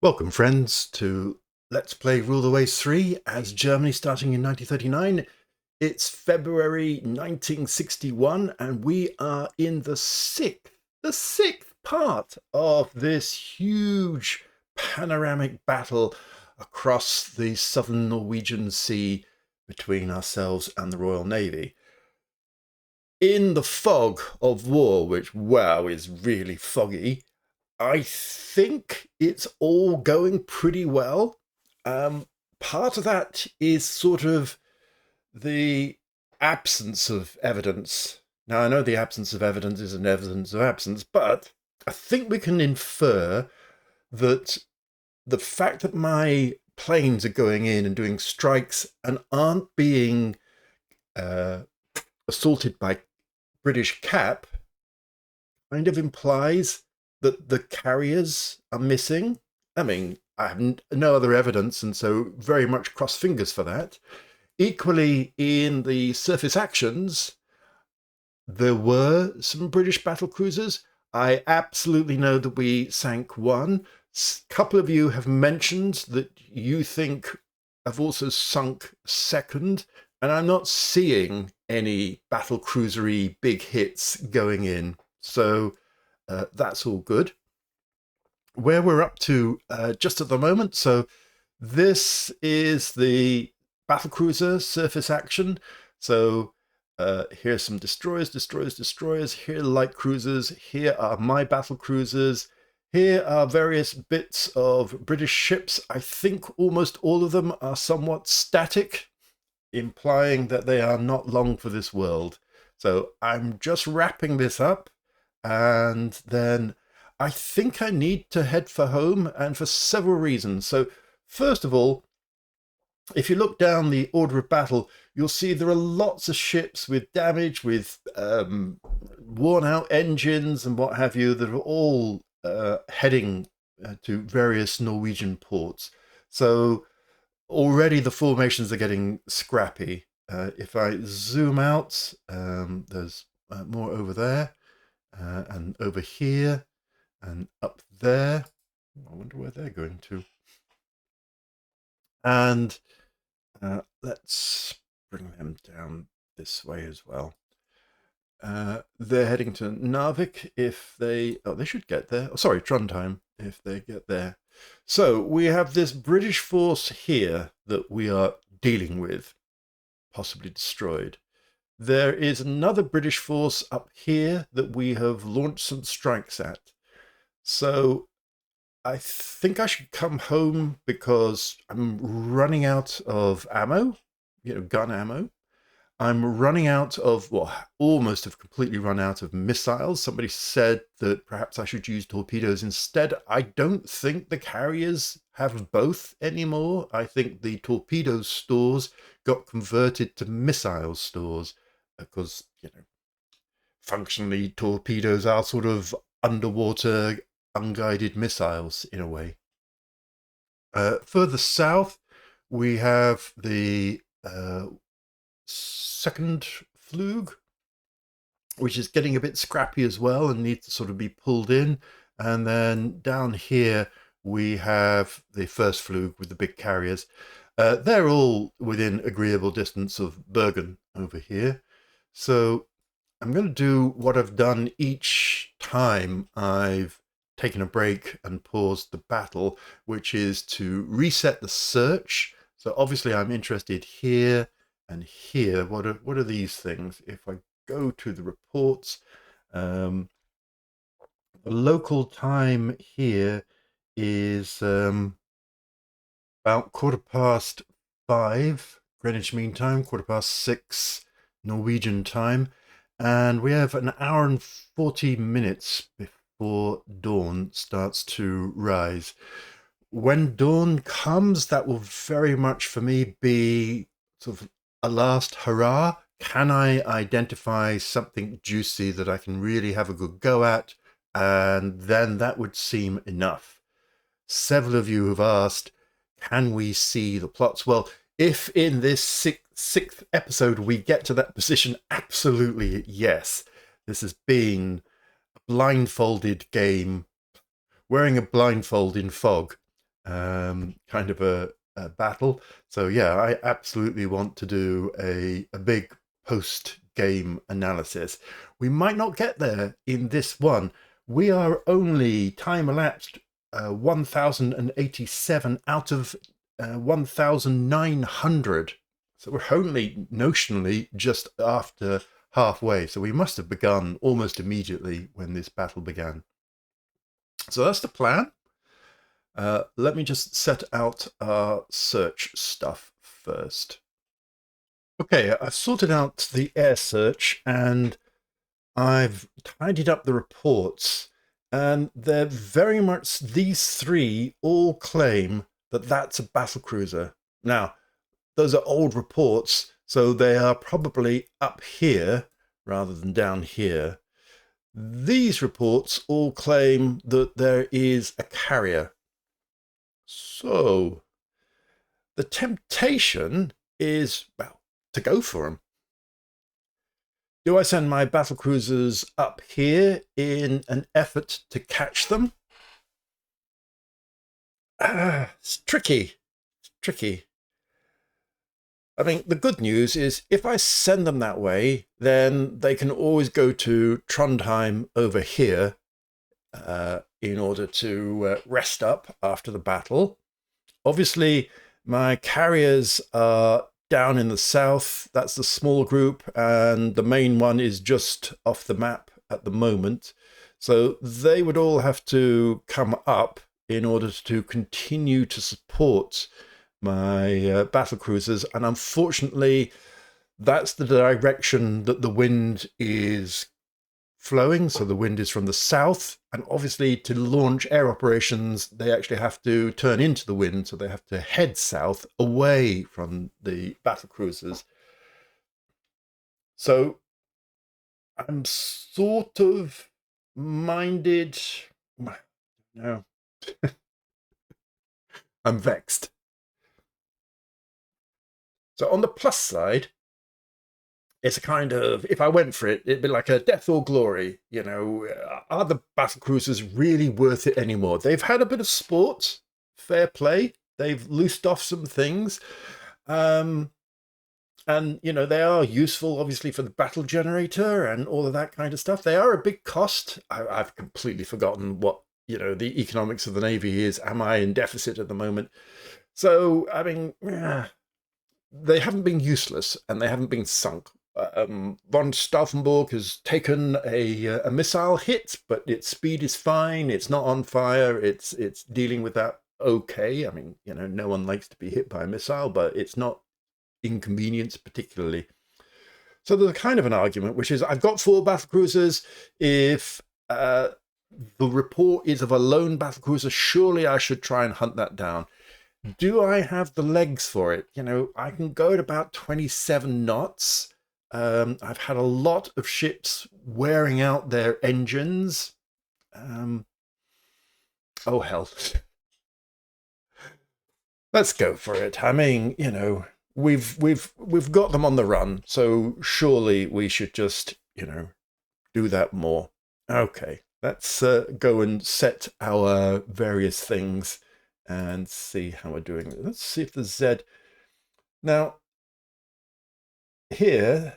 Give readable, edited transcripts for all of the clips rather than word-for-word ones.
Welcome, friends, to Let's Play Rule the Waves 3 as Germany starting in 1939. It's February 1961, and we are in the sixth part of this huge panoramic battle across the southern Norwegian Sea between ourselves and the Royal Navy. In the fog of war, which, wow, is really foggy, I think it's all going pretty well. Part of that is sort of the absence of evidence. Now, I know the absence of evidence is an evidence of absence, but I think we can infer that the fact that my planes are going in and doing strikes and aren't being uh, assaulted by British cap kind of implies that the carriers are missing. I mean, I have no other evidence, and so very much cross fingers for that. Equally, in the surface actions, there were some British battle cruisers. I absolutely know that we sank one. A couple of you have mentioned that you think I've also sunk second, and I'm not seeing any battle cruisery big hits going in. So that's all good. Where we're up to just at the moment, so this is the battlecruiser surface action. So here's some destroyers, destroyers. Here are light cruisers. Here are my battle cruisers. Here are various bits of British ships. I think almost all of them are somewhat static, implying that they are not long for this world. So I'm just wrapping this up, and then I think I need to head for home, and for several reasons. So first of all, if you look down the order of battle, you'll see there are lots of ships with damage, with worn out engines and what have you, that are all heading to various Norwegian ports. So already the formations are getting scrappy. If I zoom out, there's more over there and over here and up there. I wonder where they're going to. And let's bring them down this way as well. They're heading to Narvik if they... Oh, they should get there. Oh, sorry, Trondheim, if they get there. So we have this British force here that we are dealing with, possibly destroyed. There is another British force up here that we have launched some strikes at. So I think I should come home because I'm running out of ammo, gun ammo. I'm running out of, well, almost have completely run out of missiles. Somebody said that perhaps I should use torpedoes instead. I don't think the carriers have both anymore. I think the torpedo stores got converted to missile stores because, functionally torpedoes are sort of underwater unguided missiles in a way. Further south, we have the second flug, which is getting a bit scrappy as well and needs to sort of be pulled in. And then down here, we have the first flug with the big carriers. They're all within agreeable distance of Bergen over here. So I'm going to do what I've done each time I've taken a break and paused the battle, which is to reset the search. So obviously I'm interested here and here. What are these things? If I go to the reports, the local time here is about 5:15 Greenwich Mean Time, 6:15 Norwegian time, and we have an hour and 40 minutes before dawn starts to rise. When dawn comes, that will very much for me be sort of a last hurrah. Can I identify something juicy that I can really have a good go at? And then that would seem enough. Several of you have asked, can we see the plots? Well, if in this sixth episode we get to that position, absolutely yes. This has been a blindfolded game, wearing a blindfold in fog. kind of a battle. So yeah, I absolutely want to do a big post-game analysis. We might not get there in this one. We are only time elapsed 1087 out of 1900. So we're only notionally just after halfway. So we must have begun almost immediately when this battle began. So that's the plan. Let me just set out our search stuff first. Okay, I've sorted out the air search and I've tidied up the reports, and they're very much, these three all claim that that's a battlecruiser. Now, those are old reports, so they are probably up here rather than down here. These reports all claim that there is a carrier. So the temptation is, well, to go for them. Do I send my battle cruisers up here in an effort to catch them? It's tricky. It's tricky. I mean, the good news is if I send them that way, then they can always go to Trondheim over here in order to rest up after the battle. Obviously, my carriers are down in the south. That's the small group, and the main one is just off the map at the moment. So they would all have to come up in order to continue to support my battle cruisers. And unfortunately, that's the direction that the wind is flowing. So the wind is from the south, and obviously to launch air operations they actually have to turn into the wind, so they have to head south away from the battle cruisers. So I'm sort of minded, no, I'm vexed. So on the plus side, it's a kind of, if I went for it, it'd be like a death or glory. You know, are the battle cruisers really worth it anymore? They've had a bit of sport, fair play. They've loosed off some things. And, you know, they are useful, obviously, for the battle generator and all of that kind of stuff. They are a big cost. I've completely forgotten what, you know, the economics of the Navy is. Am I in deficit at the moment? So, I mean, they haven't been useless and they haven't been sunk. Von Stauffenberg has taken a missile hit, but its speed is fine. It's not on fire. It's dealing with that okay. I mean, you know, no one likes to be hit by a missile, but it's not inconvenienced particularly. So there's a kind of an argument, which is I've got 4 battle cruisers. If the report is of a lone battle cruiser, surely I should try and hunt that down. Do I have the legs for it? You know, I can go at about 27 knots. I've had a lot of ships wearing out their engines. Oh hell. Let's go for it. I mean, you know, we've got them on the run, so surely we should just, you know, do that more. Okay, let's go and set our various things and see how we're doing. Let's see if the Z. Now, here,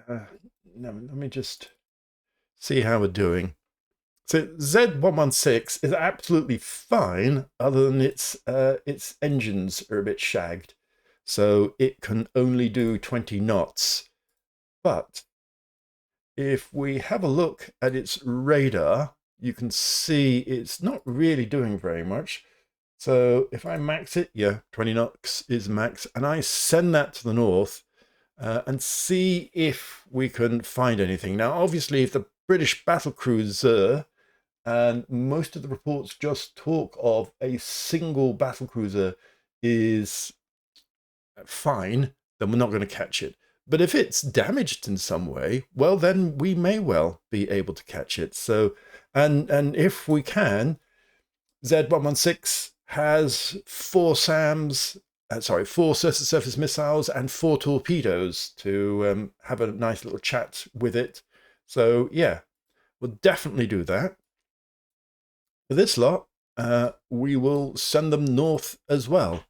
no, let me just see how we're doing. So Z116 is absolutely fine, other than its engines are a bit shagged. So it can only do 20 knots. But if we have a look at its radar, you can see it's not really doing very much. So if I max it, yeah, 20 knots is max, and I send that to the north and see if we can find anything. Now, obviously, if the British battle cruiser, and most of the reports just talk of a single battle cruiser, is fine, then we're not going to catch it. But if it's damaged in some way, well, then we may well be able to catch it. So, and if we can, Z116 has 4 SAMs, four surface missiles and 4 torpedoes to have a nice little chat with it. So yeah, we'll definitely do that. For this lot, we will send them north as well.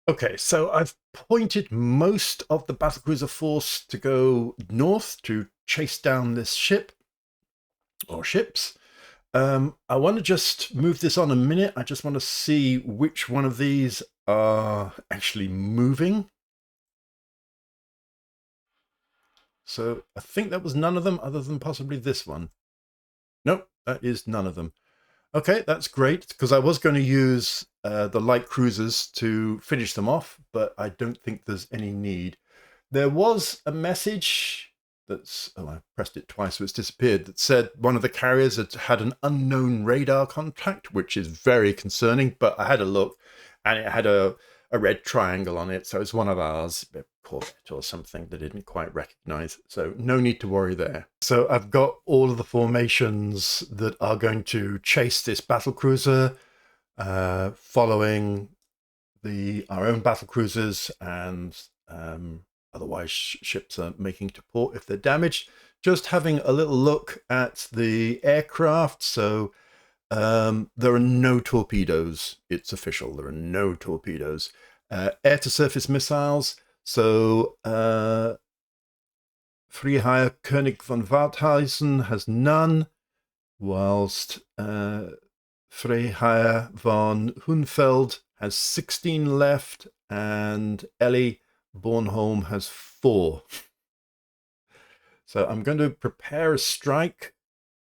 Okay, so I've pointed most of the battlecruiser force to go north to chase down this ship or ships. I want to just move this on a minute. I just want to see which one of these are actually moving. So I think that was none of them other than possibly this one. Nope, that is none of them. Okay, that's great, because I was going to use the light cruisers to finish them off, but I don't think there's any need. There was a message that's, oh, I pressed it twice, so it's disappeared, that said one of the carriers had an unknown radar contact, which is very concerning, but I had a look, and it had a red triangle on it, so it's one of ours, a Corvette or something that I didn't quite recognize, so no need to worry there. So I've got all of the formations that are going to chase this battlecruiser, following our own battlecruisers, and otherwise ships are making to port if they're damaged. Just having a little look at the aircraft. So there are no torpedoes. It's official. There are no torpedoes. Air-to-surface missiles. So Freiherr König von Waldhausen has none, whilst Freiherr von Hunfeld has 16 left, and Ellie Bornholm has 4. So I'm going to prepare a strike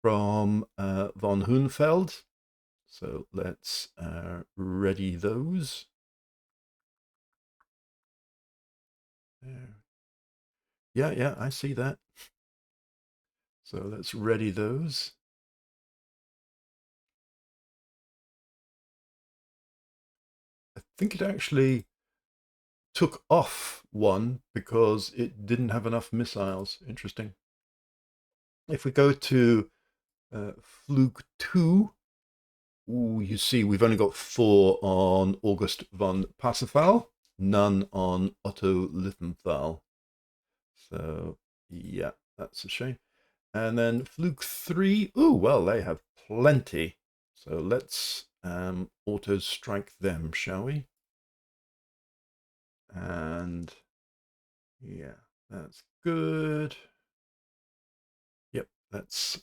from von Hunfeld. So let's ready those. Yeah, I see that. So let's ready those. I think it actually took off one because it didn't have enough missiles. Interesting. If we go to Flug 2, ooh, you see we've only got 4 on August von Passenthal, none on Otto Liffenthal. So yeah, that's a shame. And then Flug 3, ooh, well, they have plenty. So let's auto strike them, shall we? And yeah, that's good. Yep, that's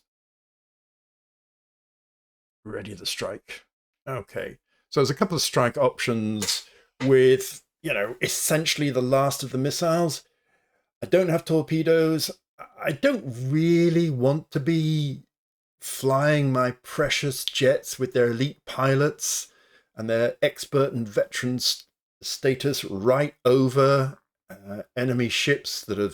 ready to strike. Okay, so there's a couple of strike options with, essentially the last of the missiles. I don't have torpedoes. I don't really want to be flying my precious jets with their elite pilots and their expert and veteran status right over enemy ships that have,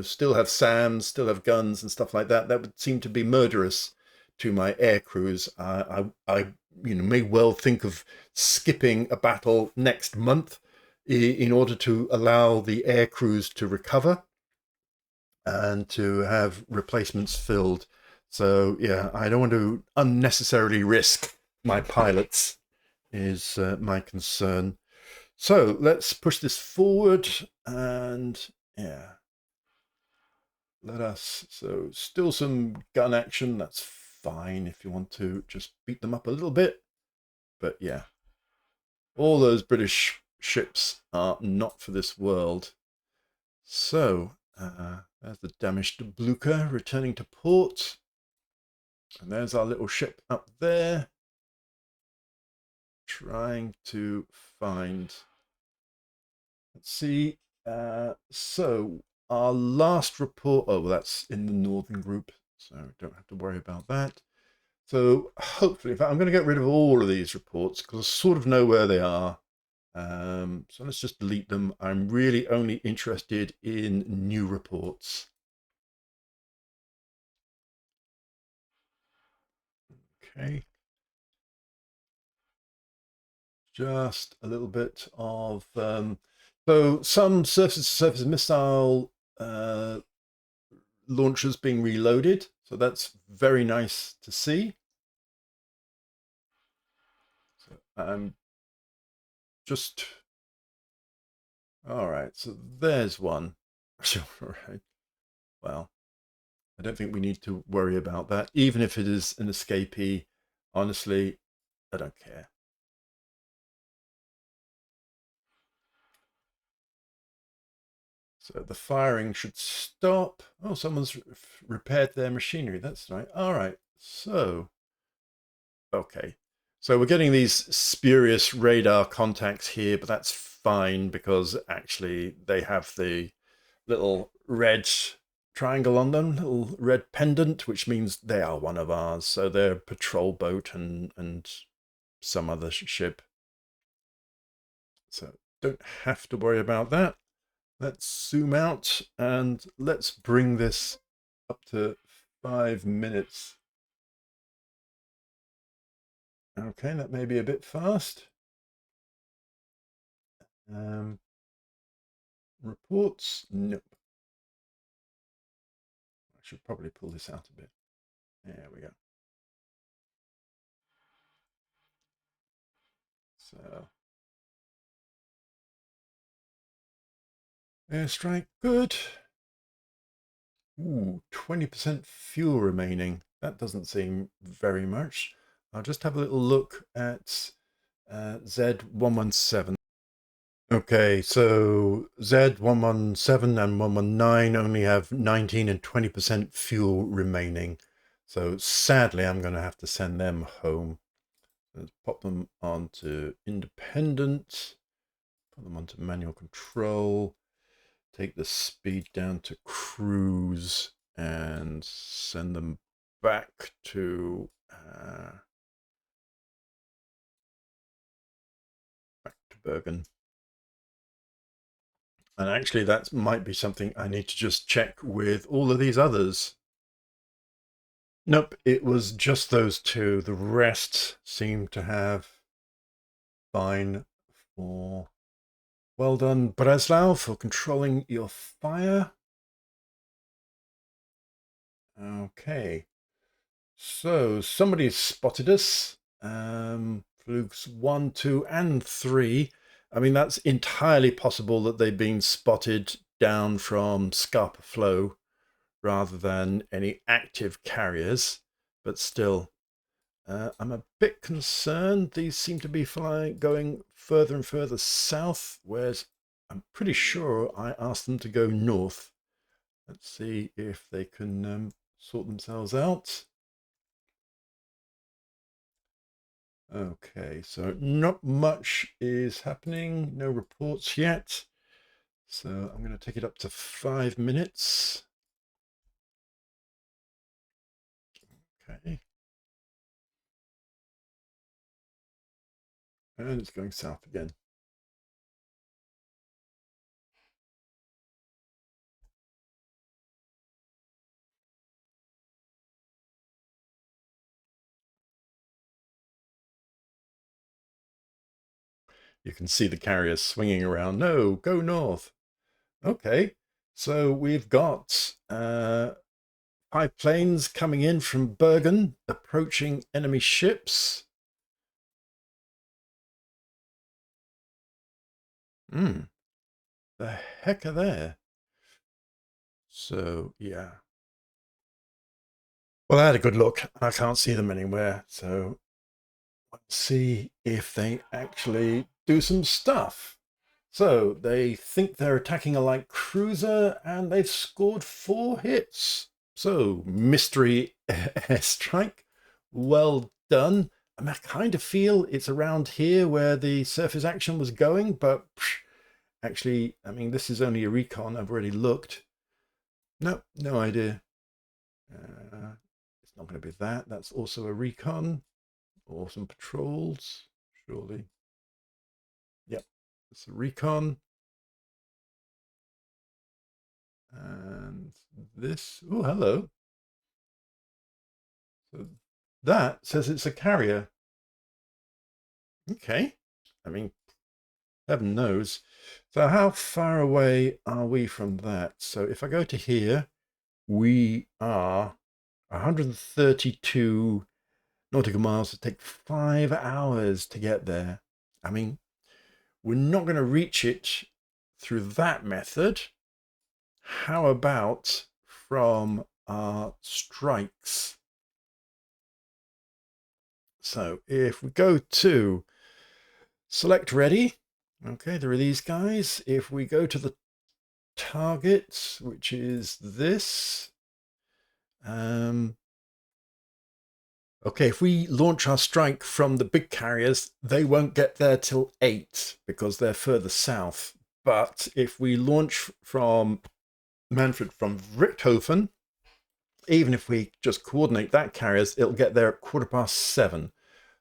still have SAMs, still have guns and stuff like that. That would seem to be murderous to my air crews. I may well think of skipping a battle next month in order to allow the air crews to recover and to have replacements filled. So yeah, I don't want to unnecessarily risk my pilots, is my concern. So let's push this forward, and yeah, so still some gun action. That's fine if you want to just beat them up a little bit. But yeah, all those British ships are not for this world. So there's the damaged Blucher returning to port. And there's our little ship up there, trying to find, let's see, so our last report, oh, well, that's in the northern group, so don't have to worry about that. So hopefully, in fact, I'm going to get rid of all of these reports because I sort of know where they are. So let's just delete them. I'm really only interested in new reports. Okay. Just a little bit of, so some surface-to-surface missile launchers being reloaded. So that's very nice to see. So I'm just, all right, so there's one. All right, well, I don't think we need to worry about that. Even if it is an escapee, Honestly, I don't care. So the firing should stop. Oh, someone's repaired their machinery. That's right. All right. So, okay. So we're getting these spurious radar contacts here, but that's fine because actually they have the little red triangle on them, little red pendant, which means they are one of ours. So they're a patrol boat and some other ship. So don't have to worry about that. Let's zoom out and let's bring this up to 5 minutes. Okay, that may be a bit fast. Um, Reports, nope. I should probably pull this out a bit. There we go. So, airstrike, good. Ooh, 20% fuel remaining. That doesn't seem very much. I'll just have a little look at Z117. Okay, so Z117 and 119 only have 19 and 20% fuel remaining. So sadly, I'm going to have to send them home. Let's pop them onto independent, put them onto manual control, take the speed down to cruise, and send them back to Bergen. And actually, that might be something I need to just check with all of these others. Nope, it was just those two. The rest seem to have fine for. Well done, Breslau, for controlling your fire. Okay. So somebody's spotted us. Flukes 1, 2, and 3. I mean, that's entirely possible that they've been spotted down from Scarpa Flow rather than any active carriers, but still, I'm a bit concerned. These seem to be going further and further south, whereas I'm pretty sure I asked them to go north. Let's see if they can sort themselves out. Okay, so not much is happening. No reports yet. So I'm going to take it up to 5 minutes. Okay. And it's going south again. You can see the carriers swinging around. No, go north. Okay, so we've got 5 planes coming in from Bergen, approaching enemy ships. The heck are they? So, yeah. Well, I had a good look. I can't see them anywhere. So let's see if they actually do some stuff. So they think they're attacking a light cruiser and they've scored 4 hits. So mystery airstrike. Well done. I kind of feel it's around here where the surface action was going, but actually, I mean, this is only a recon. I've already looked. No idea. It's not going to be that. That's also a recon or some patrols, surely. Yep, it's a recon. And this, oh, hello. So that says it's a carrier. Okay. I mean, heaven knows. So how far away are we from that? So if I go to here, we are 132 nautical miles. It takes 5 hours to get there. I mean, we're not going to reach it through that method. How about from our strikes? So if we go to select ready, okay, there are these guys. If we go to the target, which is this, okay, if we launch our strike from the big carriers, they won't get there till 8 because they're further south. But if we launch from Manfred from Richthofen, even if we just coordinate that carriers, it'll get there at 7:15.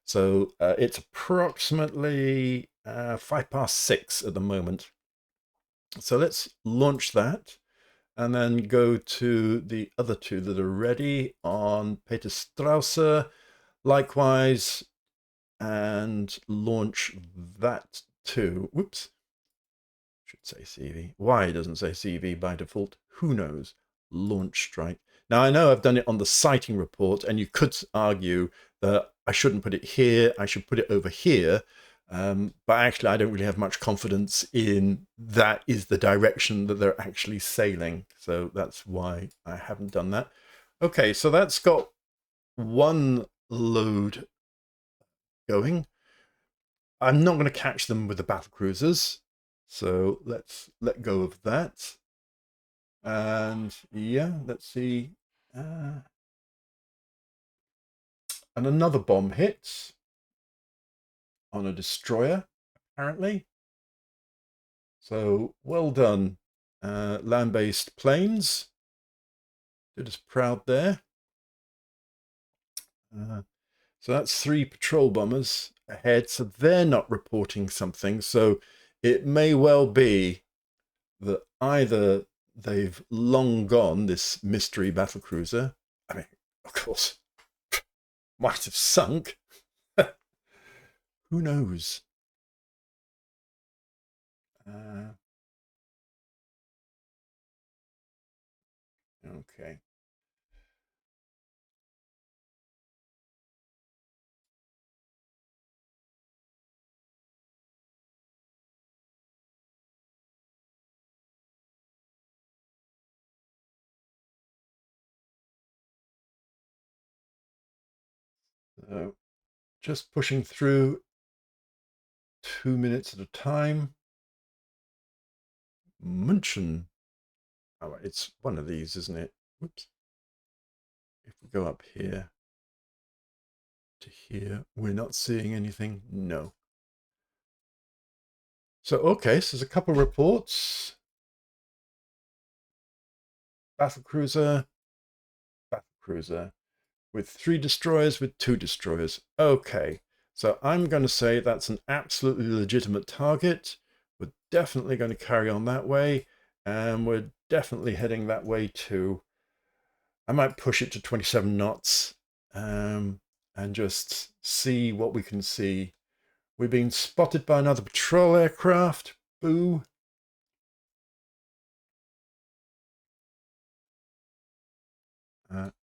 So it's approximately 6:05 at the moment. So let's launch that and then go to the other two that are ready on Peter Strasser. Likewise, and launch that too. Whoops. Should say CV. Why it doesn't say CV by default, who knows? Launch strike. Now, I know I've done it on the sighting report, and you could argue that I shouldn't put it here, I should put it over here. But actually, I don't really have much confidence in that is the direction that they're actually sailing. So that's why I haven't done that. Okay, so that's got one load going. I'm not going to catch them with the battle cruisers. So let's let go of that. And yeah, let's see. And another bomb hits on a destroyer, apparently. So well done, land-based planes. Did us proud there. So that's 3 patrol bombers ahead. So they're not reporting something. So it may well be that either they've long gone, this mystery battlecruiser. I mean, of course, might have sunk. Who knows? Okay. So just pushing through 2 minutes at a time. Munchen. Oh, it's one of these, isn't it? Whoops. If we go up here to here, we're not seeing anything. No. So, okay, so there's a couple of reports. Battlecruiser, battlecruiser, with 3 destroyers, with 2 destroyers. Okay, so I'm going to say that's an absolutely legitimate target. We're definitely going to carry on that way, and we're definitely heading that way too. I might push it to 27 knots and just see what we can see. We've been spotted by another patrol aircraft. Boo.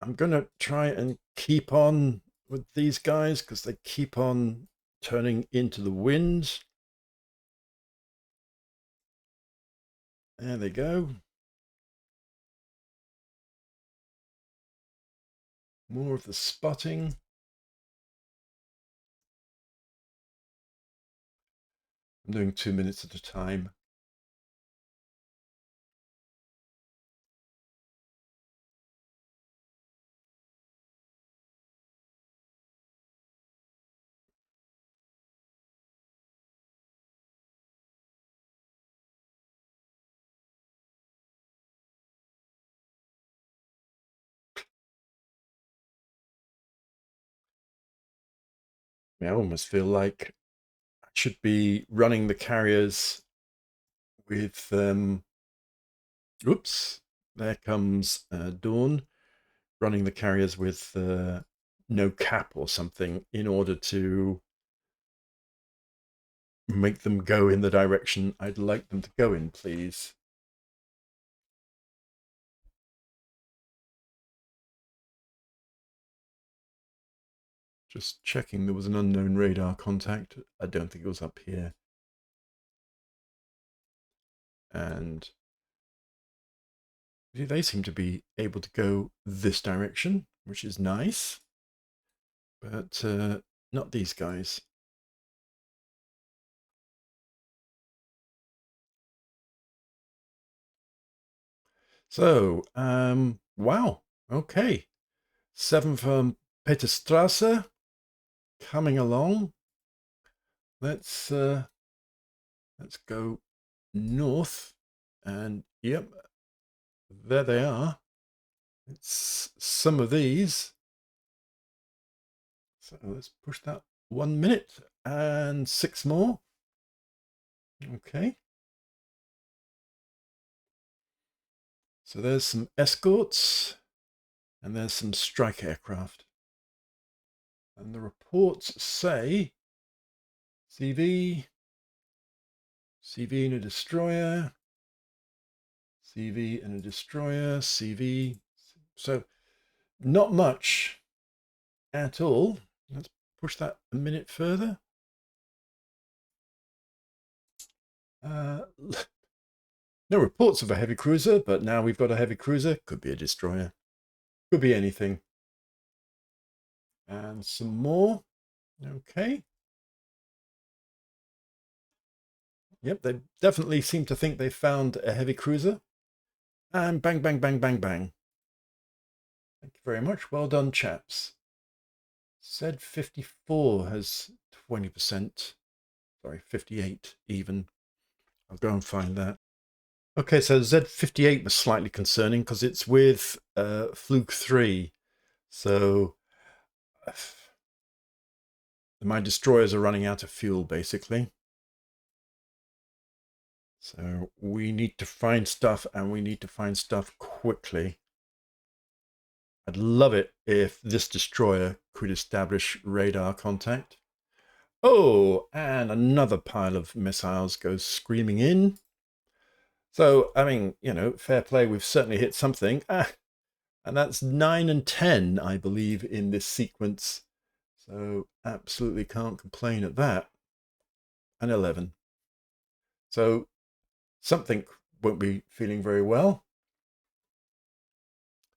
I'm going to try and keep on with these guys because they keep on turning into the wind. There they go. More of the spotting. I'm doing 2 minutes at a time. I almost feel like I should be running the carriers with oops, there comes Dawn, running the carriers with no cap or something in order to make them go in the direction I'd like them to go in, please. Just checking there was an unknown radar contact. I don't think it was up here. And they seem to be able to go this direction, which is nice. But not these guys. So, wow. Okay. 7 from Peterstrasse coming along. Let's go north, and yep, there they are. It's some of these. So let's push that 1 minute and 6 more. Okay. So there's some escorts and there's some strike aircraft. And the reports say CV, CV and a destroyer, CV and a destroyer, CV. So not much at all. Let's push that a minute further. No reports of a heavy cruiser, but now we've got a heavy cruiser. Could be a destroyer. Could be anything. And some more. Okay. Yep, they definitely seem to think they found a heavy cruiser. And bang, bang, bang, bang, bang. Thank you very much. Well done, chaps. Z54 has 20%. Sorry, 58 even. I'll go and find that. Okay, so Z58 was slightly concerning because it's with Fluke 3. So my destroyers are running out of fuel, basically. So we need to find stuff, and we need to find stuff quickly. I'd love it if this destroyer could establish radar contact. Oh, and another pile of missiles goes screaming in. So, I mean, you know, fair play, we've certainly hit something. And that's 9 and 10, I believe, in this sequence. So absolutely can't complain at that. And 11. So something won't be feeling very well.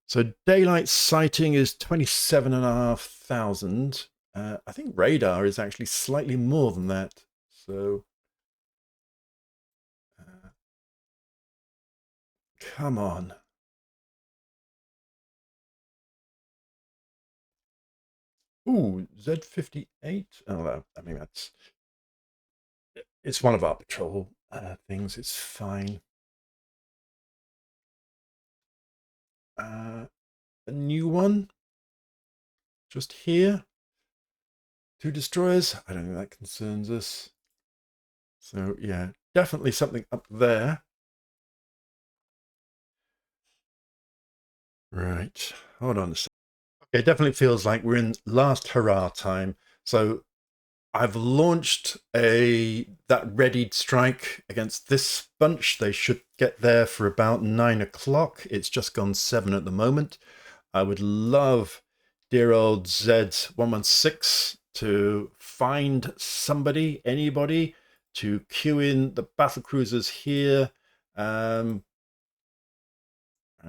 So daylight sighting is 27,500. I think radar is actually slightly more than that. So come on. Ooh, Z58. Oh, I mean, it's one of our patrol things. It's fine. A new one just here. 2 destroyers. I don't think that concerns us. So yeah, definitely something up there. Right. Hold on a second. Okay, it definitely feels like we're in last hurrah time. So I've launched that readied strike against this bunch. They should get there for about 9 o'clock. It's just gone 7 at the moment. I would love dear old Z116 to find somebody, anybody, to queue in the battle cruisers here. And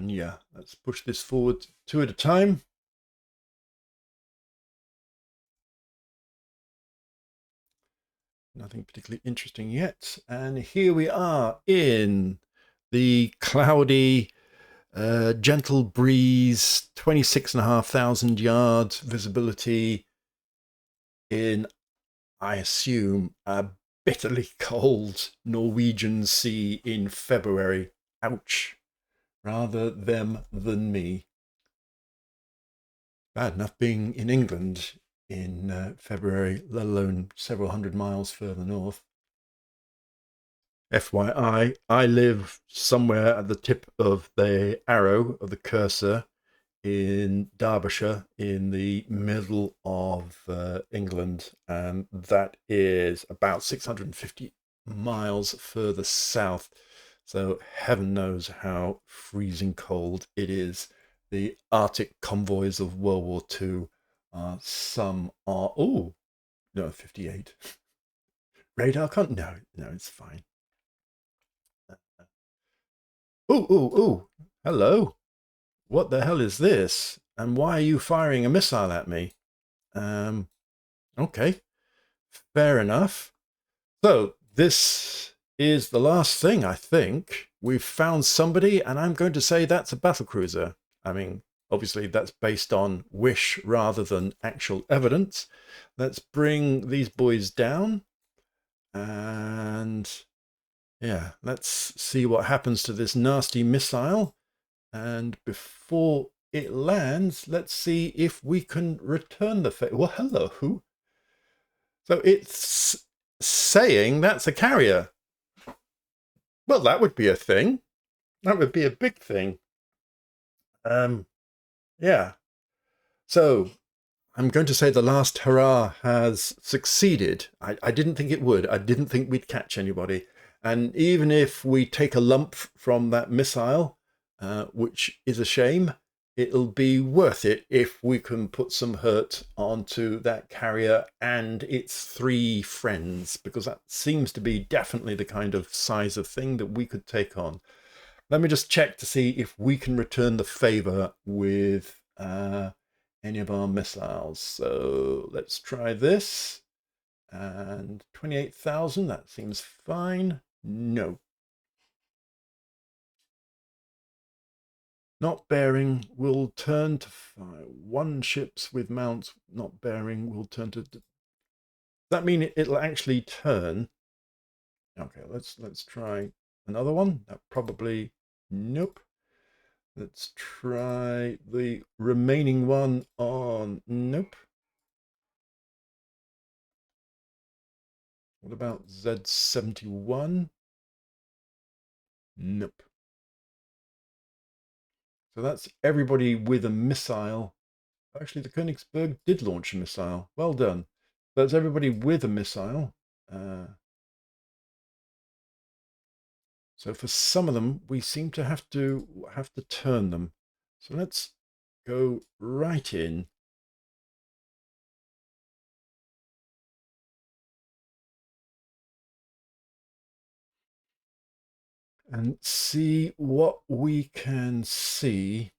yeah, let's push this forward 2 at a time. Nothing particularly interesting yet. And here we are in the cloudy, gentle breeze, 26,500 yards visibility in, I assume, a bitterly cold Norwegian Sea in February. Ouch. Rather them than me. Bad enough being in England in February, let alone several hundred miles further north. FYI, I live somewhere at the tip of the arrow of the cursor in Derbyshire, in the middle of England, and that is about 650 miles further south. So heaven knows how freezing cold it is. The Arctic convoys of World War II some are, oh, no, 58. Radar can't, no, it's fine. Oh, oh, oh, hello. What the hell is this? And why are you firing a missile at me? Okay, fair enough. So this is the last thing, I think. We've found somebody, and I'm going to say that's a battlecruiser. I mean, obviously that's based on wish rather than actual evidence. Let's bring these boys down, and yeah, let's see what happens to this nasty missile. And before it lands, let's see if we can return the favor. Well, hello. So it's saying that's a carrier. Well, that would be a thing. That would be a big thing. Um, yeah. So I'm going to say the last hurrah has succeeded. I didn't think it would. I didn't think we'd catch anybody. And even if we take a lump from that missile, which is a shame, it'll be worth it if we can put some hurt onto that carrier and its 3 friends, because that seems to be definitely the kind of size of thing that we could take on. Let me just check to see if we can return the favor with any of our missiles. So let's try this. And 28,000, that seems fine. No. Not bearing will turn to fire. 1 ships with mounts not bearing will turn to... Does that mean it'll actually turn? Okay, let's try another one. That probably... Nope. Let's try the remaining one on... Nope. What about Z71? Nope. So that's everybody with a missile. Actually, the Königsberg did launch a missile. Well done. That's everybody with a missile. So for some of them, we seem to have to turn them. So let's go right in. And see what we can see.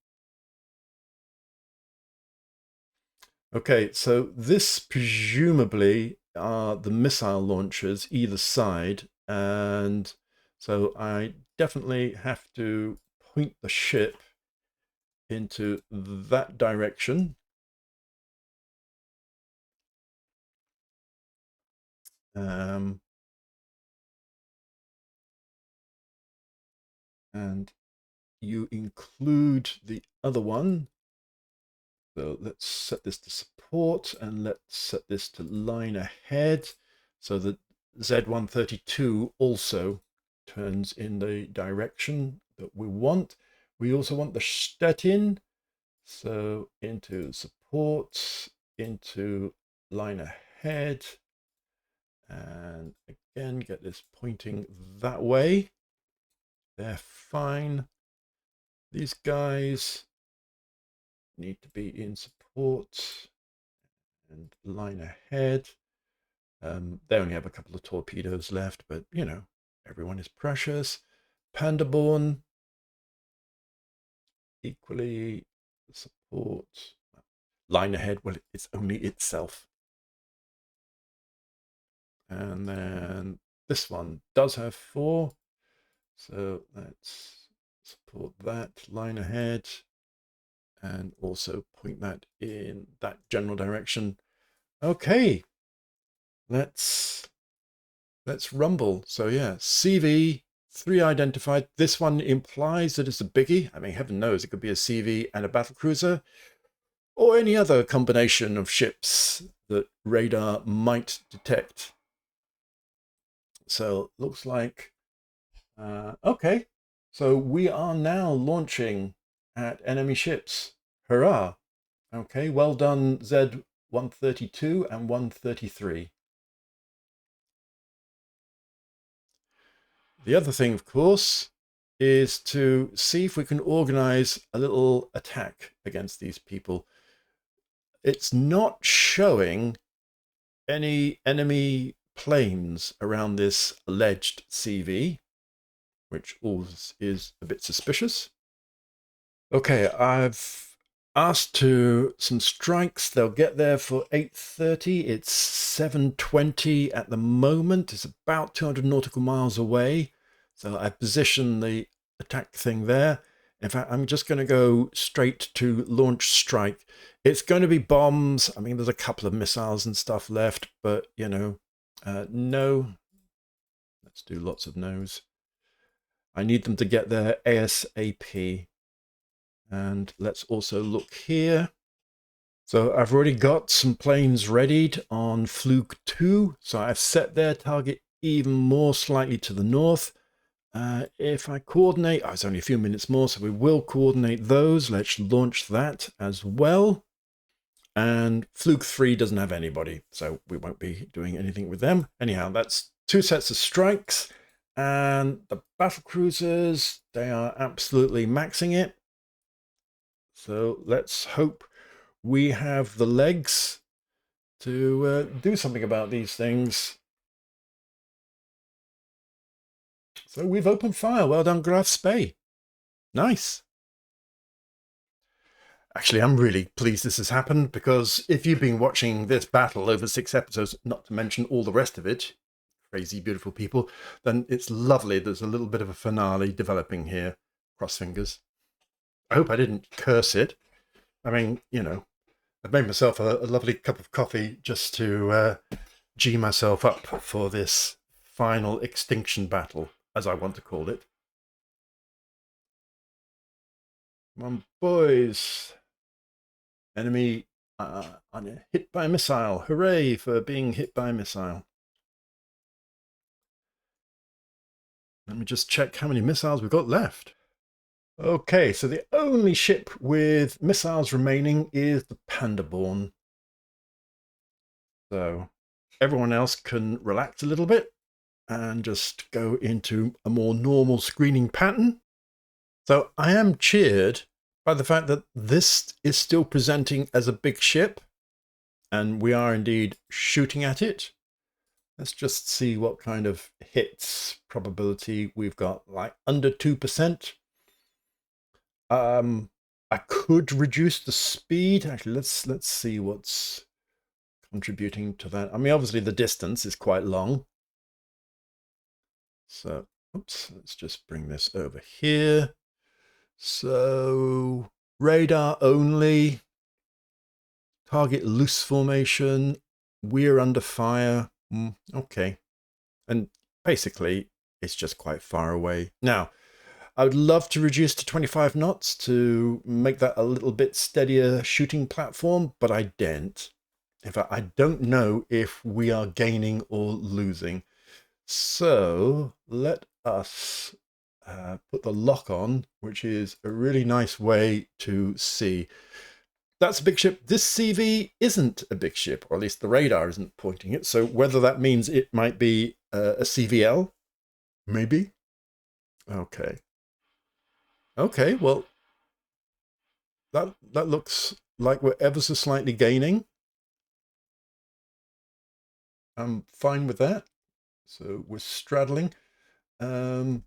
Okay, so this presumably are the missile launchers either side, and so I definitely have to point the ship into that direction. And you include the other one. So let's set this to support, and let's set this to line ahead so that Z132 also turns in the direction that we want. We also want the Stettin, so into support, into line ahead, and again get this pointing that way. They're fine. These guys need to be in support and line ahead. They only have a couple of torpedoes left, but you know, everyone is precious. Pandaborn, equally support. Line ahead, well, it's only itself. And then this one does have 4. So let's support that, line ahead, and also point that in that general direction. Okay, let's rumble. So yeah, CV 3 identified. This one implies that it's a biggie. I mean, heaven knows, it could be a CV and a battlecruiser, or any other combination of ships that radar might detect. So looks like okay. So we are now launching at enemy ships. Hurrah! Okay, well done, Z132 and 133. The other thing, of course, is to see if we can organize a little attack against these people. It's not showing any enemy planes around this alleged CV, which always is a bit suspicious. Okay, I've asked to some strikes. They'll get there for 8:30. It's 720 at the moment. It's about 200 nautical miles away. So I position the attack thing there. In fact, I'm just going to go straight to launch strike. It's going to be bombs. I mean, there's a couple of missiles and stuff left, but, you know, no. Let's do lots of no's. I need them to get there ASAP. And let's also look here. So I've already got some planes readied on Fluke 2. So I've set their target even more slightly to the north. If I coordinate, it's only a few minutes more, so we will coordinate those. Let's launch that as well. And Fluke 3 doesn't have anybody, so we won't be doing anything with them. Anyhow, that's 2 sets of strikes. And the battle cruisers, they are absolutely maxing it. So let's hope we have the legs to do something about these things. So we've opened fire. Well done, Graf Spey. Nice. Actually, I'm really pleased this has happened, because if you've been watching this battle over 6 episodes, not to mention all the rest of it, crazy, beautiful people, then it's lovely. There's a little bit of a finale developing here. Cross fingers. I hope I didn't curse it. I mean, you know, I've made myself a lovely cup of coffee just to G myself up for this final extinction battle, as I want to call it. Come on, boys. Enemy hit by a missile. Hooray for being hit by a missile. Let me just check how many missiles we've got left. Okay, so the only ship with missiles remaining is the Pandaborn. So everyone else can relax a little bit and just go into a more normal screening pattern. So I am cheered by the fact that this is still presenting as a big ship, and we are indeed shooting at it. Let's just see what kind of hits probability we've got, like under 2%. I could reduce the speed. Actually, let's see what's contributing to that. I mean, obviously the distance is quite long. So, oops, let's just bring this over here. So, radar only, target loose formation, we're under fire. Okay. And basically, it's just quite far away. Now, I would love to reduce to 25 knots to make that a little bit steadier shooting platform, but I daren't. In fact, I don't know if we are gaining or losing. So let us put the lock on, which is a really nice way to see. That's a big ship. This CV isn't a big ship, or at least the radar isn't pointing it. So whether that means it might be a CVL, maybe. Okay. Okay, well, that looks like we're ever so slightly gaining. I'm fine with that. So we're straddling. And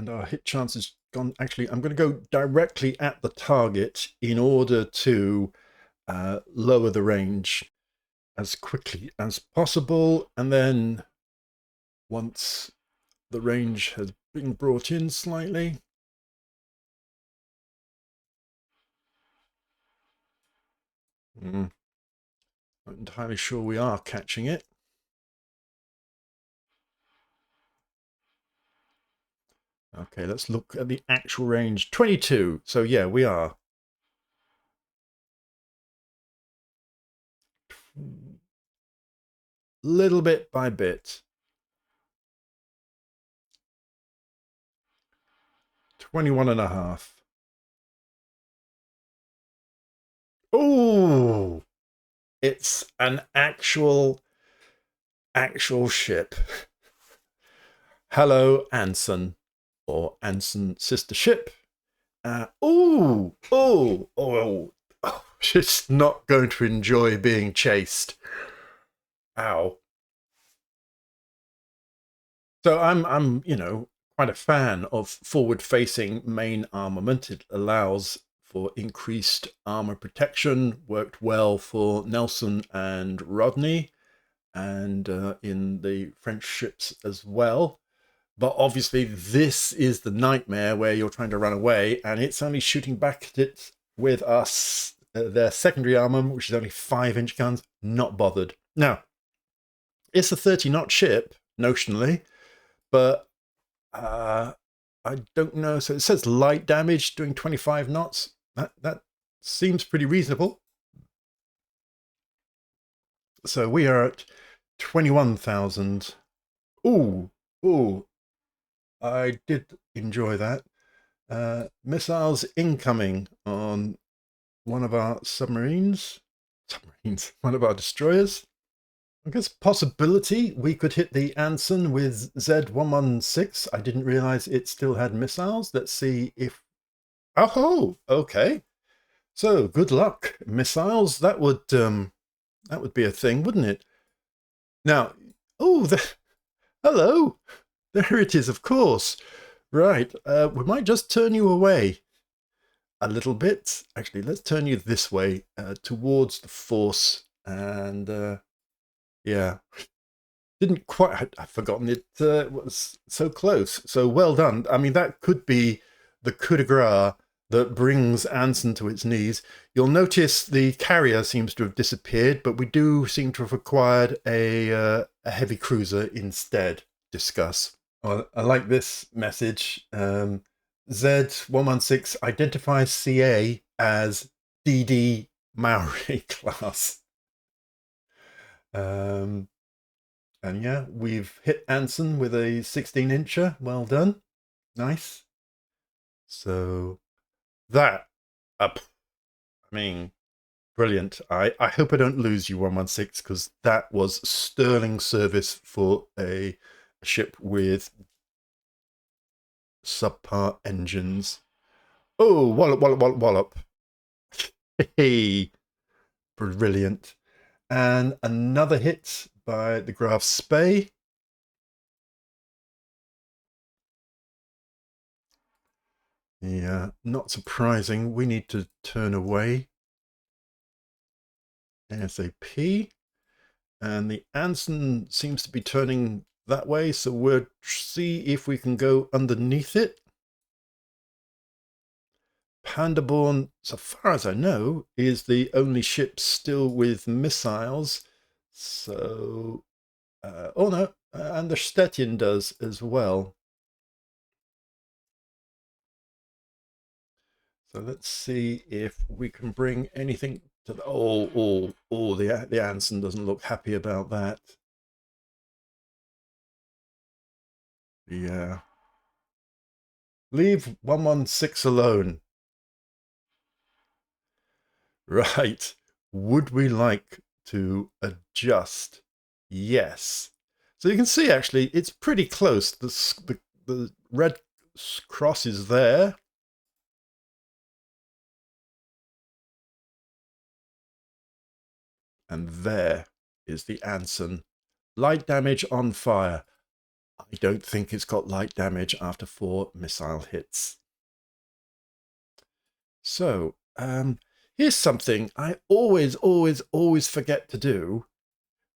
our hit chance has gone. Actually, I'm going to go directly at the target in order to lower the range as quickly as possible. And then once the range has been brought in slightly, not entirely sure we are catching it. Okay, let's look at the actual range. 22. So yeah, we are. Little bit by bit. 21.5. Oh, it's an actual ship. Hello, Anson, or Anson sister ship. She's not going to enjoy being chased. Ow. So I'm, you know, quite a fan of forward-facing main armament. It allows for increased armor protection, worked well for Nelson and Rodney, and in the French ships as well. But obviously, this is the nightmare where you're trying to run away, and it's only shooting back at it with us. Their secondary armament, which is only 5-inch guns, not bothered. Now, it's a 30-knot ship, notionally, but I don't know. So it says light damage doing 25 knots. That seems pretty reasonable. So we are at 21,000. Ooh, I did enjoy that. Missiles incoming on one of our submarines, one of our destroyers. I guess possibility we could hit the Anson with Z-116. I didn't realize it still had missiles. Let's see if... Oh, okay. So good luck, missiles. That would be a thing, wouldn't it? Now, hello. There it is, of course. Right, we might just turn you away a little bit. Actually, let's turn you this way towards the force. And yeah, didn't quite, I've forgotten it was so close. So well done. I mean, that could be the coup de grace that brings Anson to its knees. You'll notice the carrier seems to have disappeared, but we do seem to have acquired a heavy cruiser instead. Discuss. Well, I like this message. Z-116 identifies CA as DD Maori class. And yeah, we've hit Anson with a 16-incher. Well done. Nice. So that up. I mean, brilliant. I hope I don't lose you, 116, because that was sterling service for a ship with subpar engines. Oh, wallop. Hey, brilliant. And another hit by the Graf Spey. Yeah, not surprising. We need to turn away ASAP. And the Anson seems to be turning that way, so we'll see if we can go underneath it. Pandaborn, so far as I know, is the only ship still with missiles. So, oh no, and the Stettin does as well. So let's see if we can bring anything to the... the Anson doesn't look happy about that. Yeah. Leave 116 alone. Right. Would we like to adjust? Yes. So you can see, actually, it's pretty close. The red cross is there. And there is the Anson. Light damage on fire. I don't think it's got light damage after 4 missile hits. So, here's something I always forget to do,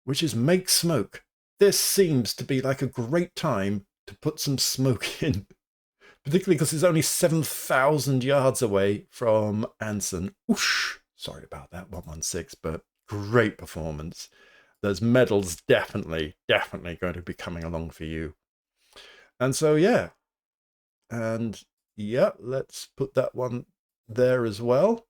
which is make smoke. This seems to be like a great time to put some smoke in, particularly because it's only 7,000 yards away from Anson. Oosh! Sorry about that, 116, but great performance. Those medals definitely going to be coming along for you. And so, yeah. And yeah, let's put that one there as well.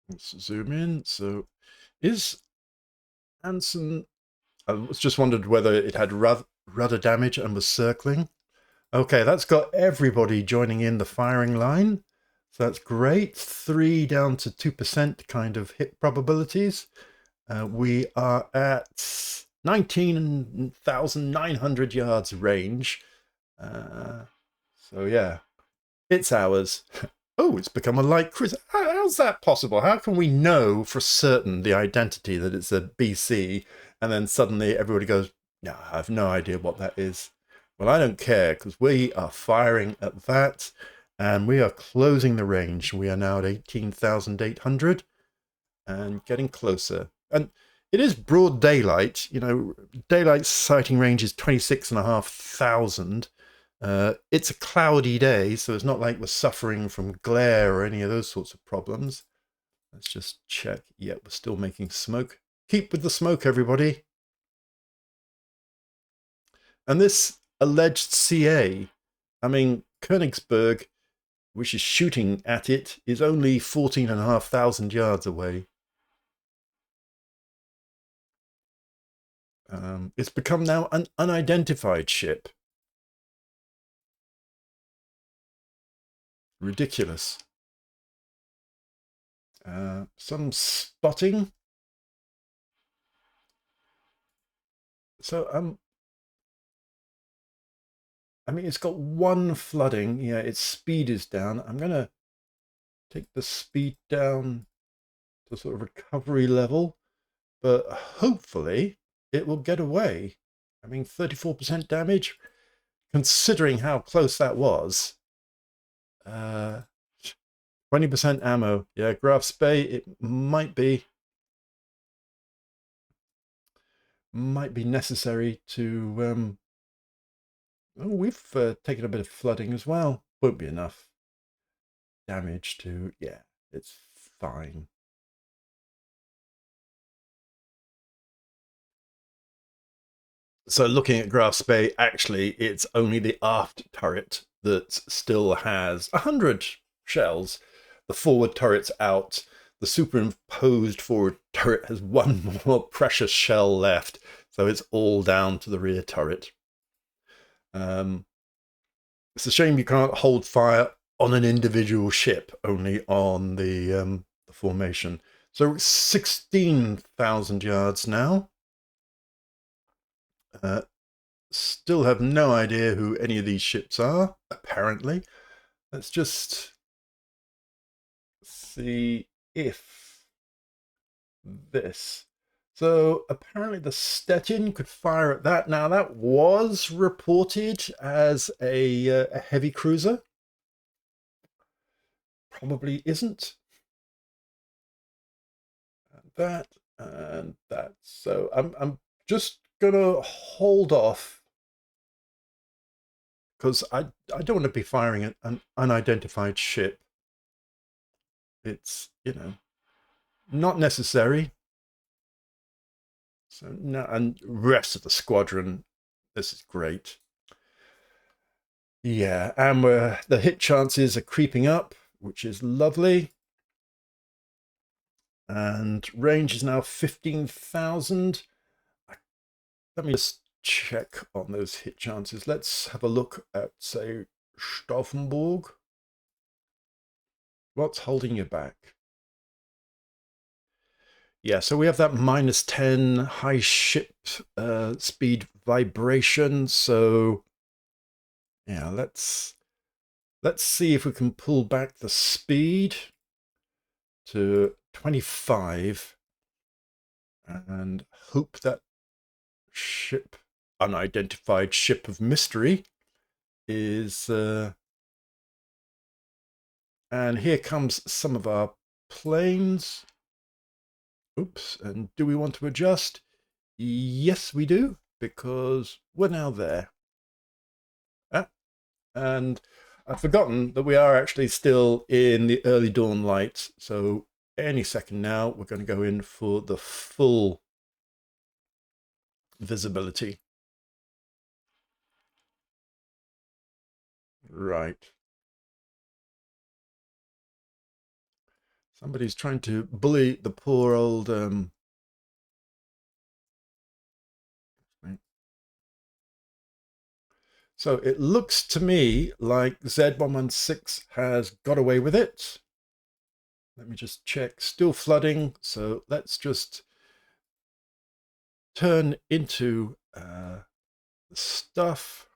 Let's zoom in. So is Anson... I was just wondered whether it had rudder damage and was circling. Okay, that's got everybody joining in the firing line. So that's great. 3 down to 2% kind of hit probabilities. We are at 19,900 yards range. So yeah, it's ours. Oh, it's become a light cruiser. How's that possible? How can we know for certain the identity that it's a BC, and then suddenly everybody goes, no, I have no idea what that is. Well, I don't care, because we are firing at that, and we are closing the range. We are now at 18,800 and getting closer. And it is broad daylight. You know, daylight sighting range is 26,500. It's a cloudy day, so it's not like we're suffering from glare or any of those sorts of problems. Let's just check. Yep, we're still making smoke. Keep with the smoke, everybody. And this alleged CA, I mean, Königsberg, which is shooting at it, is only 14,500 yards away. It's become now an unidentified ship. Ridiculous. Some spotting. So I mean, it's got one flooding. Yeah, its speed is down. I'm gonna take the speed down to sort of recovery level, but hopefully it will get away. I mean, 34% damage, considering how close that was. 20% ammo. Yeah, Graf Spee, it might be necessary to oh, we've taken a bit of flooding as well. Won't be enough damage to, yeah, it's fine. So looking at Graf Spee, actually, it's only the aft turret that still has 100 shells. The forward turret's out. The superimposed forward turret has one more precious shell left. So it's all down to the rear turret. It's a shame you can't hold fire on an individual ship, only on the formation. So it's 16,000 yards now. Still have no idea who any of these ships are, apparently. Let's just see if this. So apparently the Stettin could fire at that. Now that was reported as a heavy cruiser. Probably isn't. That and that. So I'm just gonna hold off because I don't want to be firing at an unidentified ship. It's, you know, not necessary. So no, and rest of the squadron, this is great. Yeah, and the hit chances are creeping up, which is lovely. And range is now 15,000. Let me just check on those hit chances. Let's have a look at, say, Stauffenburg. What's holding you back? Yeah, so we have that -10 high ship speed vibration. So yeah, let's see if we can pull back the speed to 25 and hope that ship, unidentified ship of mystery, is and here comes some of our planes. Oops, and do we want to adjust? Yes, we do, because we're now there. Ah, and I've forgotten that we are actually still in the early dawn light, so any second now we're going to go in for the full visibility. Right. Somebody's trying to bully the poor old So it looks to me like Z116 has got away with it. Let me just check. Still flooding. So let's just turn into the stuff.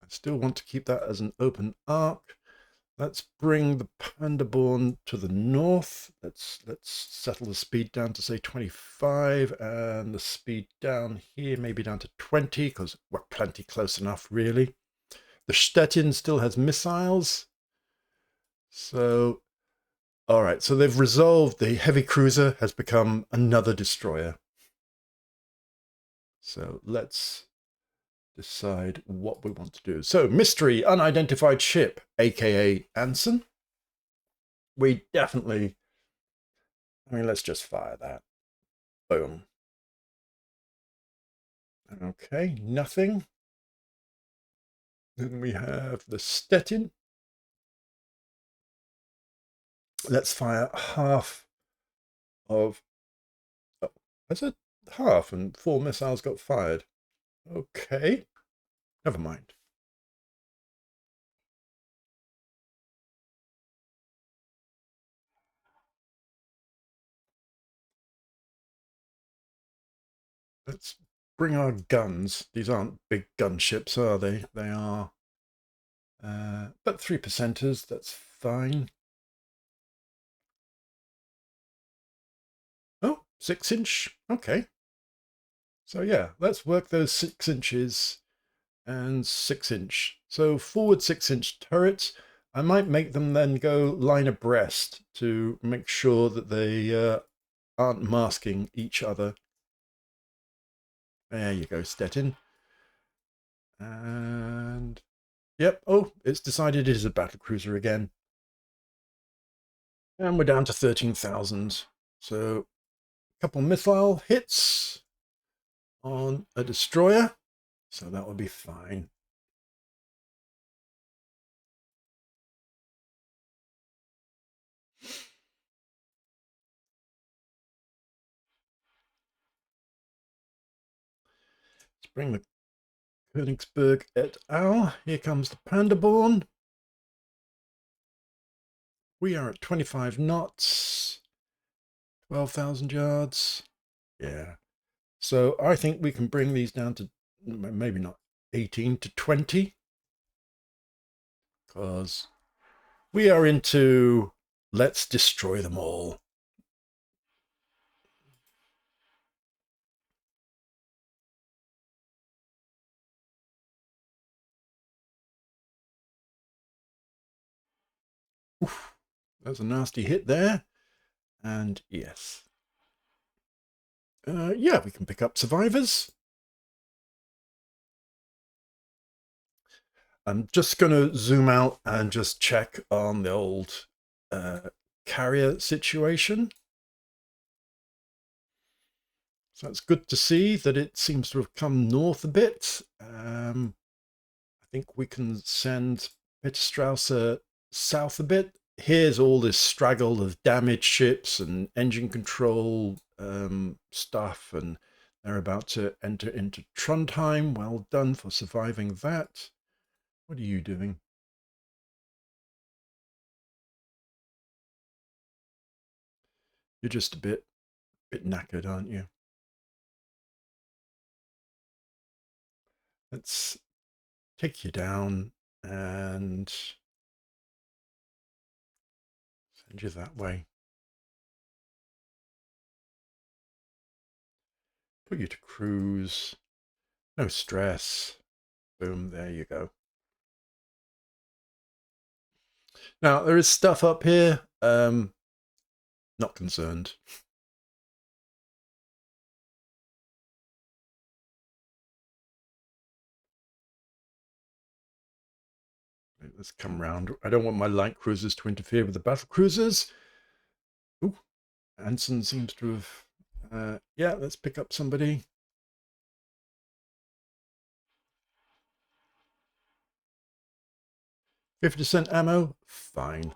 I still want to keep that as an open arc. Let's bring the Pandaborn to the north. Let's settle the speed down to say 25 and the speed down here maybe down to 20 because we're plenty close enough really. The Stettin still has missiles. So, all right, so they've resolved the heavy cruiser has become another destroyer. So let's decide what we want to do. So, mystery unidentified ship, aka Anson. We definitely, I mean, let's just fire that. Boom. Okay, nothing. Then we have the Stettin. Let's fire half of, oh, I said half and 4 missiles got fired. Okay, never mind. Let's bring our guns. These aren't big gunships, are they? They are, but 3%ers, that's fine. Oh, 6-inch, okay. So yeah, let's work those 6 inches and 6-inch. So forward 6-inch turrets. I might make them then go line abreast to make sure that they aren't masking each other. There you go, Stettin. And yep, oh, it's decided it is a battlecruiser again. And we're down to 13,000. So a couple missile hits on a destroyer. So that will be fine. Let's bring the Königsberg et al. Here comes the Pandaborn. We are at 25 knots, 12,000 yards. Yeah. So I think we can bring these down to maybe not 18 to 20. Because we are into let's destroy them all. Oof, that's a nasty hit there. And yes. Yeah, we can pick up survivors. I'm just going to zoom out and just check on the old carrier situation. So it's good to see that it seems to have come north a bit. I think we can send Peterstrasse south a bit. Here's all this straggle of damaged ships and engine control stuff, and they're about to enter into Trondheim. Well done for surviving that. What are you doing? You're just a bit knackered, aren't you? Let's take you down and send you that way. Put you to cruise. No stress. Boom, there you go. Now, there is stuff up here. Not concerned. Let's come round. I don't want my light cruisers to interfere with the battle cruisers. Ooh, Anson seems to have... yeah, let's pick up somebody. 50% ammo? Fine.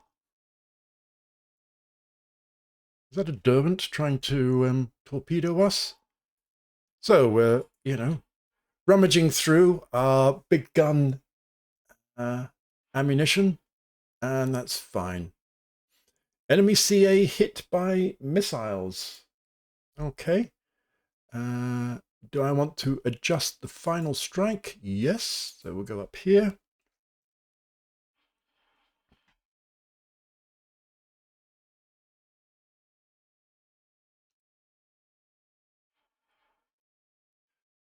Is that a Derwent trying to torpedo us? So we're, you know, rummaging through our big gun ammunition, and that's fine. Enemy CA hit by missiles. Okay. Do I want to adjust the final strike? Yes. So we'll go up here.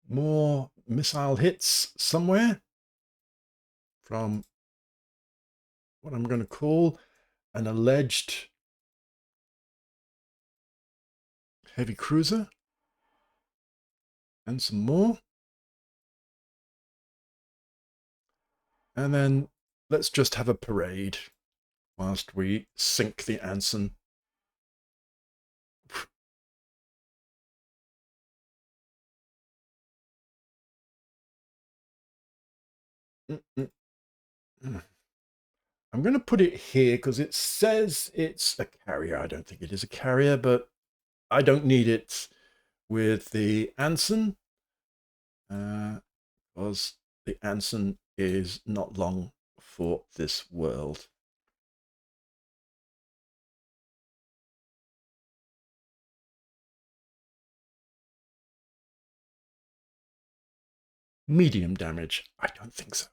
More missile hits somewhere from what I'm going to call an alleged heavy cruiser. And some more. And then let's just have a parade whilst we sink the Anson. I'm going to put it here because it says it's a carrier. I don't think it is a carrier, but I don't need it with the Anson because the Anson is not long for this world. Medium damage? I don't think so.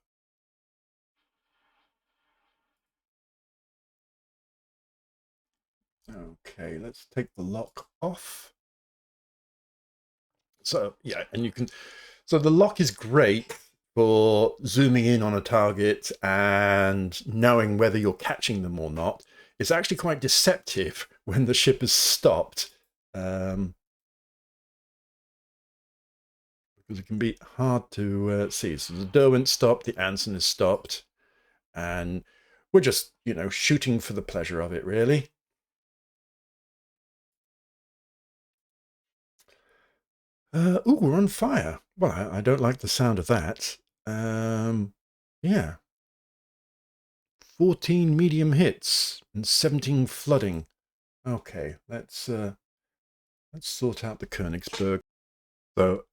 Okay, let's take the lock off. So yeah, and you can, so the lock is great for zooming in on a target and knowing whether you're catching them or not. It's actually quite deceptive when the ship is stopped, because it can be hard to see. So the Derwent stopped, the Anson is stopped, and we're just, you know, shooting for the pleasure of it, really. Ooh, we're on fire. Well, I don't like the sound of that. Yeah. 14 medium hits and 17 flooding. Okay, let's sort out the Königsberg. So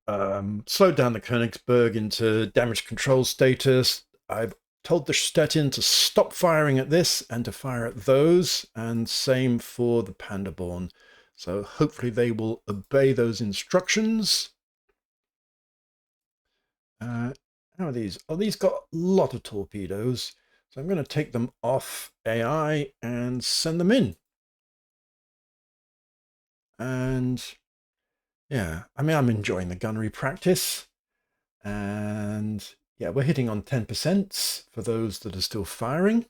slowed down the Königsberg into damage control status. I've told the Stettin to stop firing at this and to fire at those, and same for the Pandaborn. So hopefully they will obey those instructions. How are these? Oh, these got a lot of torpedoes. So I'm going to take them off AI and send them in. And yeah, I mean, I'm enjoying the gunnery practice. And yeah, we're hitting on 10% for those that are still firing.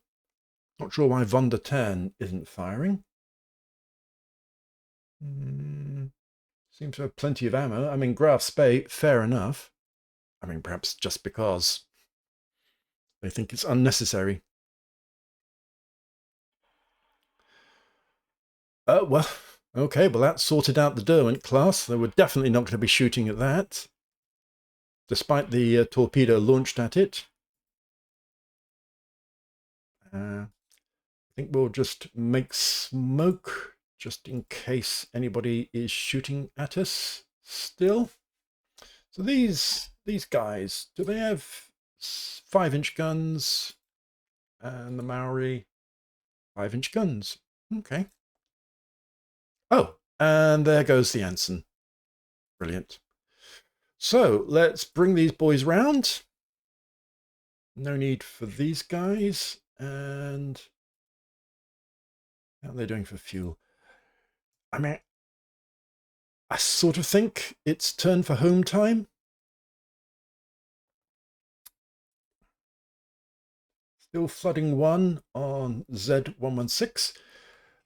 Not sure why Von der Tern isn't firing. Seems to have plenty of ammo. I mean, Graf Spee, fair enough. I mean, perhaps just because they think it's unnecessary. Well, okay, well, that sorted out the Derwent class. They were definitely not going to be shooting at that, despite the torpedo launched at it. I think we'll just make smoke just in case anybody is shooting at us still. So these guys, do they have 5-inch guns? And the Maori, 5-inch guns. Okay. Oh, and there goes the Anson. Brilliant. So let's bring these boys round. No need for these guys. And how are they doing for fuel? I mean, I sort of think it's turn for home time. Still flooding one on Z116.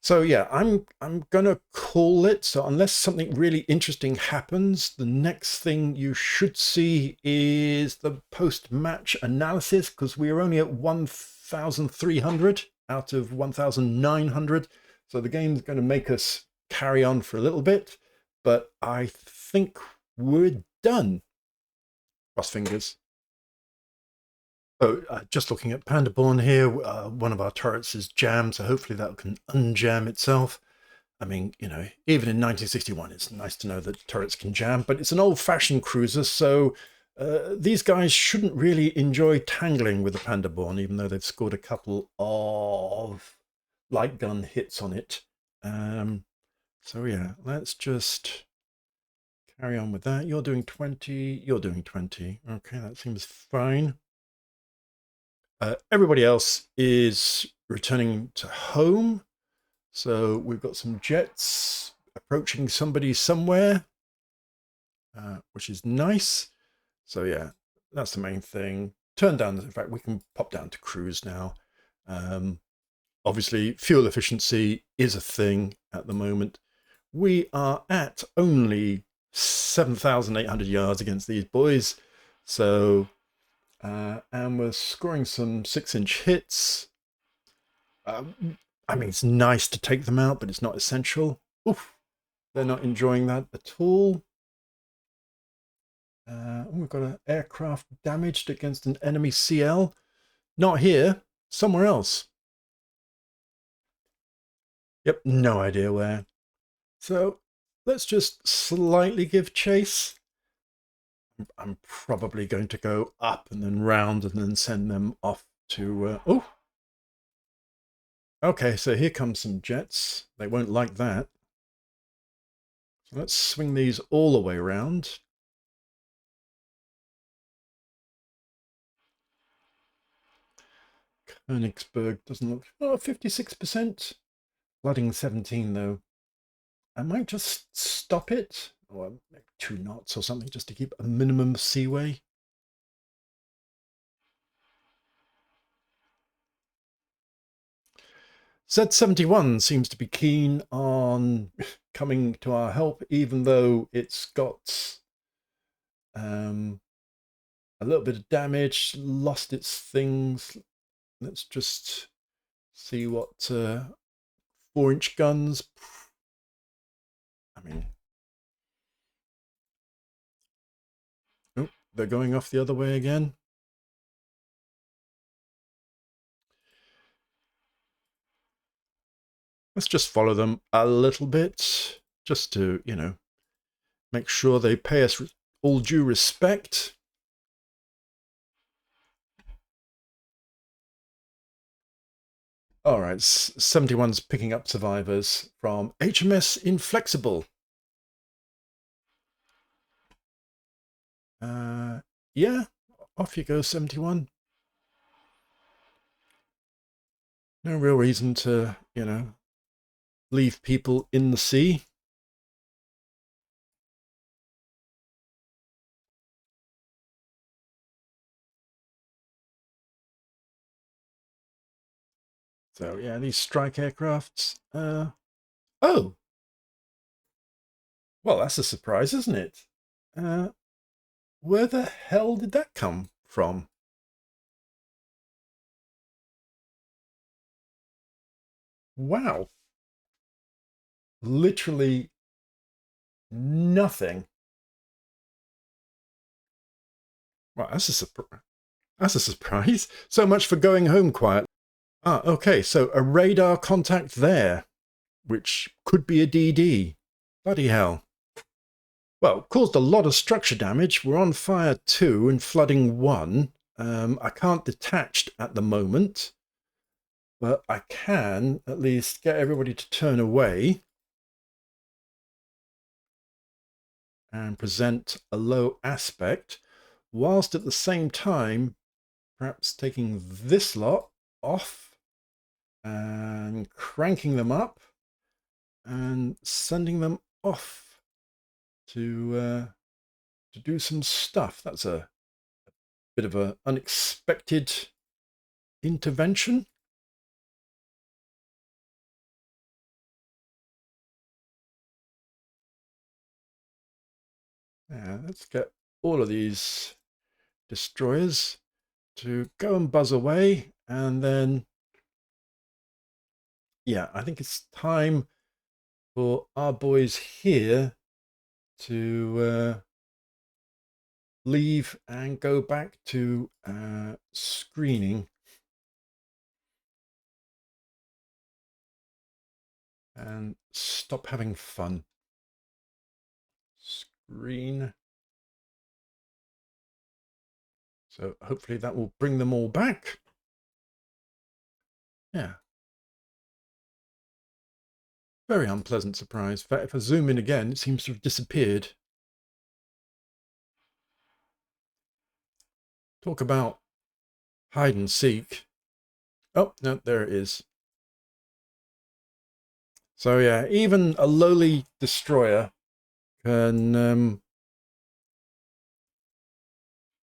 So yeah, I'm gonna call it. So unless something really interesting happens, the next thing you should see is the post-match analysis, because we are only at 1,300 out of 1,900. So the game's going to make us carry on for a little bit, but I think we're done. Cross fingers. So just looking at Pandaborn here, one of our turrets is jammed, so hopefully that can unjam itself. I mean, you know, even in 1961, it's nice to know that turrets can jam, but it's an old-fashioned cruiser, so these guys shouldn't really enjoy tangling with the Pandaborn, even though they've scored a couple of light gun hits on it. So yeah, let's just Carry on with that. You're doing 20. You're doing 20. Okay, that seems fine. Everybody else is returning to home. So we've got some jets approaching somebody somewhere, which is nice. So yeah, that's the main thing. Turn down, in fact, we can pop down to cruise now. Obviously, fuel efficiency is a thing at the moment. We are at only 7,800 yards against these boys. So, and we're scoring some 6-inch hits. I mean, it's nice to take them out, but it's not essential. Oof, they're not enjoying that at all. We've got an aircraft damaged against an enemy CL. Not here, somewhere else. Yep, no idea where. So let's just slightly give chase. I'm probably going to go up and then round and then send them off to... oh! Okay, so here comes some jets. They won't like that. So let's swing these all the way around. Königsberg doesn't look... oh, 56%. Flooding 17, though. I might just stop it, or maybe 2 knots or something, just to keep a minimum seaway. Z71 seems to be keen on coming to our help, even though it's got a little bit of damage, lost its things. Let's just see what 4-inch guns. I mean, oh, they're going off the other way again. Let's just follow them a little bit, just to, you know, make sure they pay us all due respect. All right, 71's picking up survivors from HMS Inflexible. Yeah, off you go, 71. No real reason to, you know, leave people in the sea. So yeah, these strike aircrafts. Oh, well, that's a surprise, isn't it? Where the hell did that come from? Wow, literally nothing. Well, that's a surprise. That's a surprise. So much for going home quiet. Ah, okay, so a radar contact there, which could be a DD. Bloody hell. Well, caused a lot of structure damage. We're on fire 2 and flooding 1. I can't detach at the moment, but I can at least get everybody to turn away and present a low aspect, whilst at the same time perhaps taking this lot off and cranking them up and sending them off to do some stuff. That's a bit of an unexpected intervention. Yeah, let's get all of these destroyers to go and buzz away, and then yeah, I think it's time for our boys here to leave and go back to screening and stop having fun. Screen. So hopefully that will bring them all back. Yeah. Very unpleasant surprise. In fact, if I zoom in again, it seems to have disappeared. Talk about hide and seek. Oh, no, there it is. So yeah, even a lowly destroyer can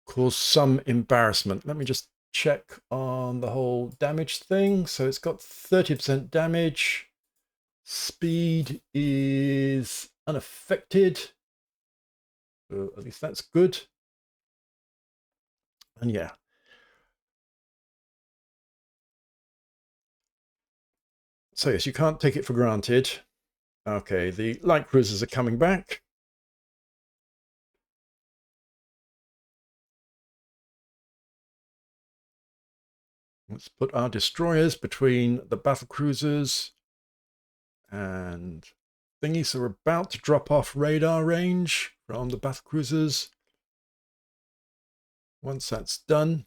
cause some embarrassment. Let me just check on the whole damage thing. So it's got 30% damage. Speed is unaffected. So at least that's good. And yeah. So yes, you can't take it for granted. Okay, the light cruisers are coming back. Let's put our destroyers between the battle cruisers and thingies. So we're about to drop off radar range from the battle cruisers. Once that's done,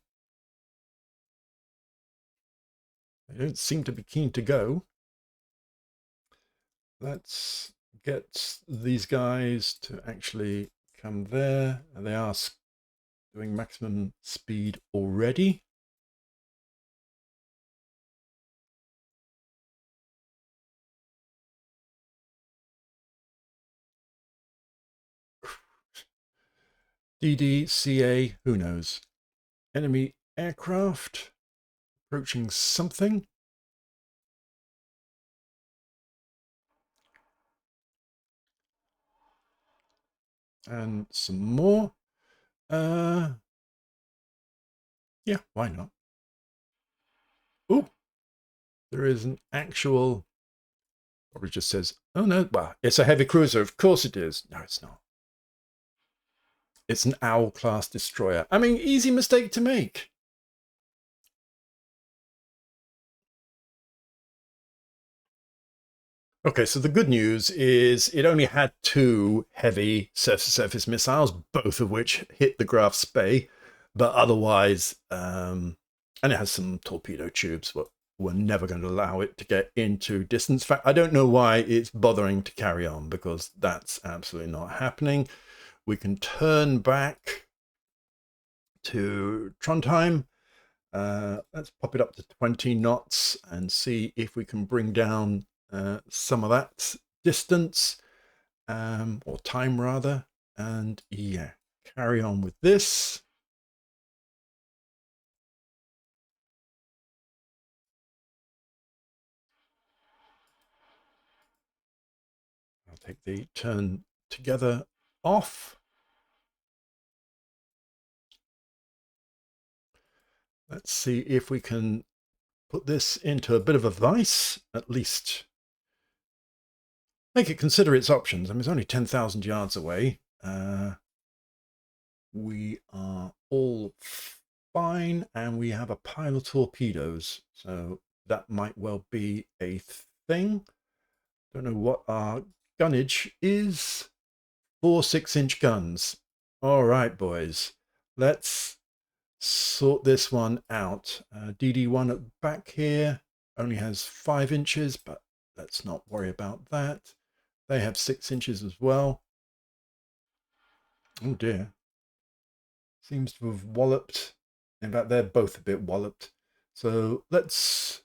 they don't seem to be keen to go. Let's get these guys to actually come there. And they are doing maximum speed already. DDCA, who knows? Enemy aircraft approaching something. And some more. Yeah, why not? Oh, there is an actual, probably just says, oh no, well, it's a heavy cruiser. Of course it is. No, it's not. It's an Owl class destroyer. I mean, easy mistake to make. Okay, so the good news is it only had 2 heavy surface-to-surface missiles, both of which hit the Graf Spee, but otherwise, and it has some torpedo tubes, but we're never going to allow it to get into distance. In fact, I don't know why it's bothering to carry on, because that's absolutely not happening. We can turn back to Trondheim. Let's pop it up to 20 knots and see if we can bring down some of that distance, or time rather, and yeah, carry on with this. I'll take the turn together off. Let's see if we can put this into a bit of a vice, at least make it consider its options. I mean, it's only 10,000 yards away. We are all fine, and we have a pile of torpedoes, so that might well be a thing. Don't know what our gunnage is. 4 6-inch guns. All right, boys, let's sort this one out. DD1 at the back here only has 5 inches, but let's not worry about that. They have 6 inches as well. Oh dear. Seems to have walloped. In fact, they're both a bit walloped. So let's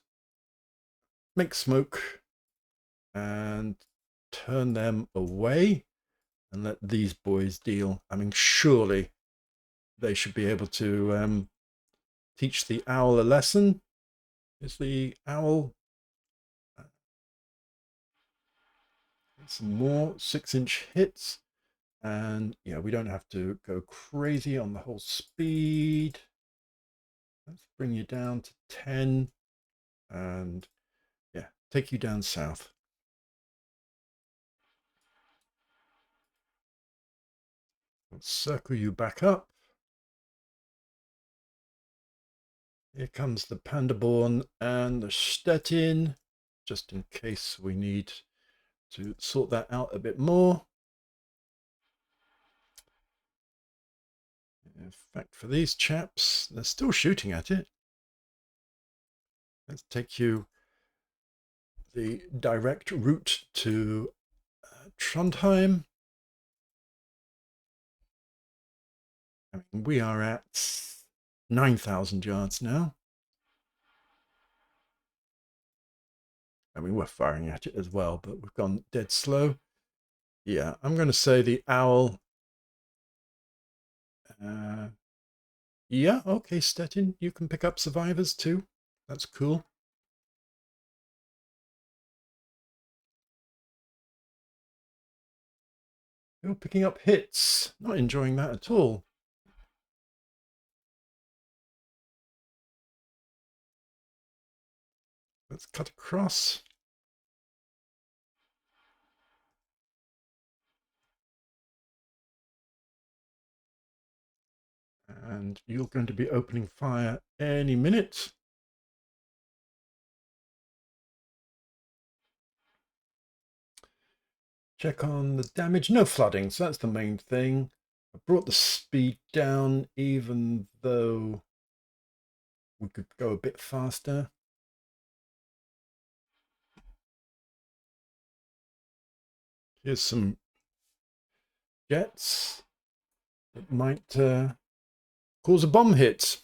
make smoke and turn them away and let these boys deal. I mean, surely they should be able to teach the owl a lesson. Is the owl... some more 6-inch hits. And yeah, we don't have to go crazy on the whole speed. Let's bring you down to 10 and yeah, take you down south. Let's circle you back up. Here comes the Pandaborn and the Stettin, just in case we need to sort that out a bit more. In fact, for these chaps, they're still shooting at it. Let's take you the direct route to Trondheim. I mean, we are at 9,000 yards now. I mean, we're firing at it as well, but we've gone dead slow. Yeah, I'm going to say the owl. Yeah, okay, Stettin, you can pick up survivors too. That's cool. You're picking up hits. Not enjoying that at all. Let's cut across. And you're going to be opening fire any minute. Check on the damage. No flooding, so that's the main thing. I brought the speed down, even though we could go a bit faster. Here's some jets that might cause a bomb hit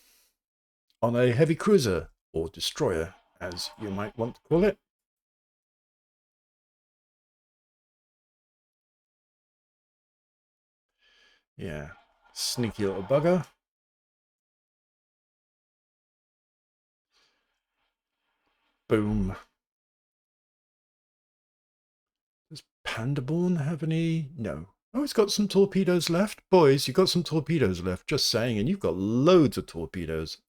on a heavy cruiser or destroyer, as you might want to call it. Yeah, sneaky little bugger. Boom. Does Pandaborn have any? No. Oh, it's got some torpedoes left. Boys, you've got some torpedoes left, just saying, and you've got loads of torpedoes.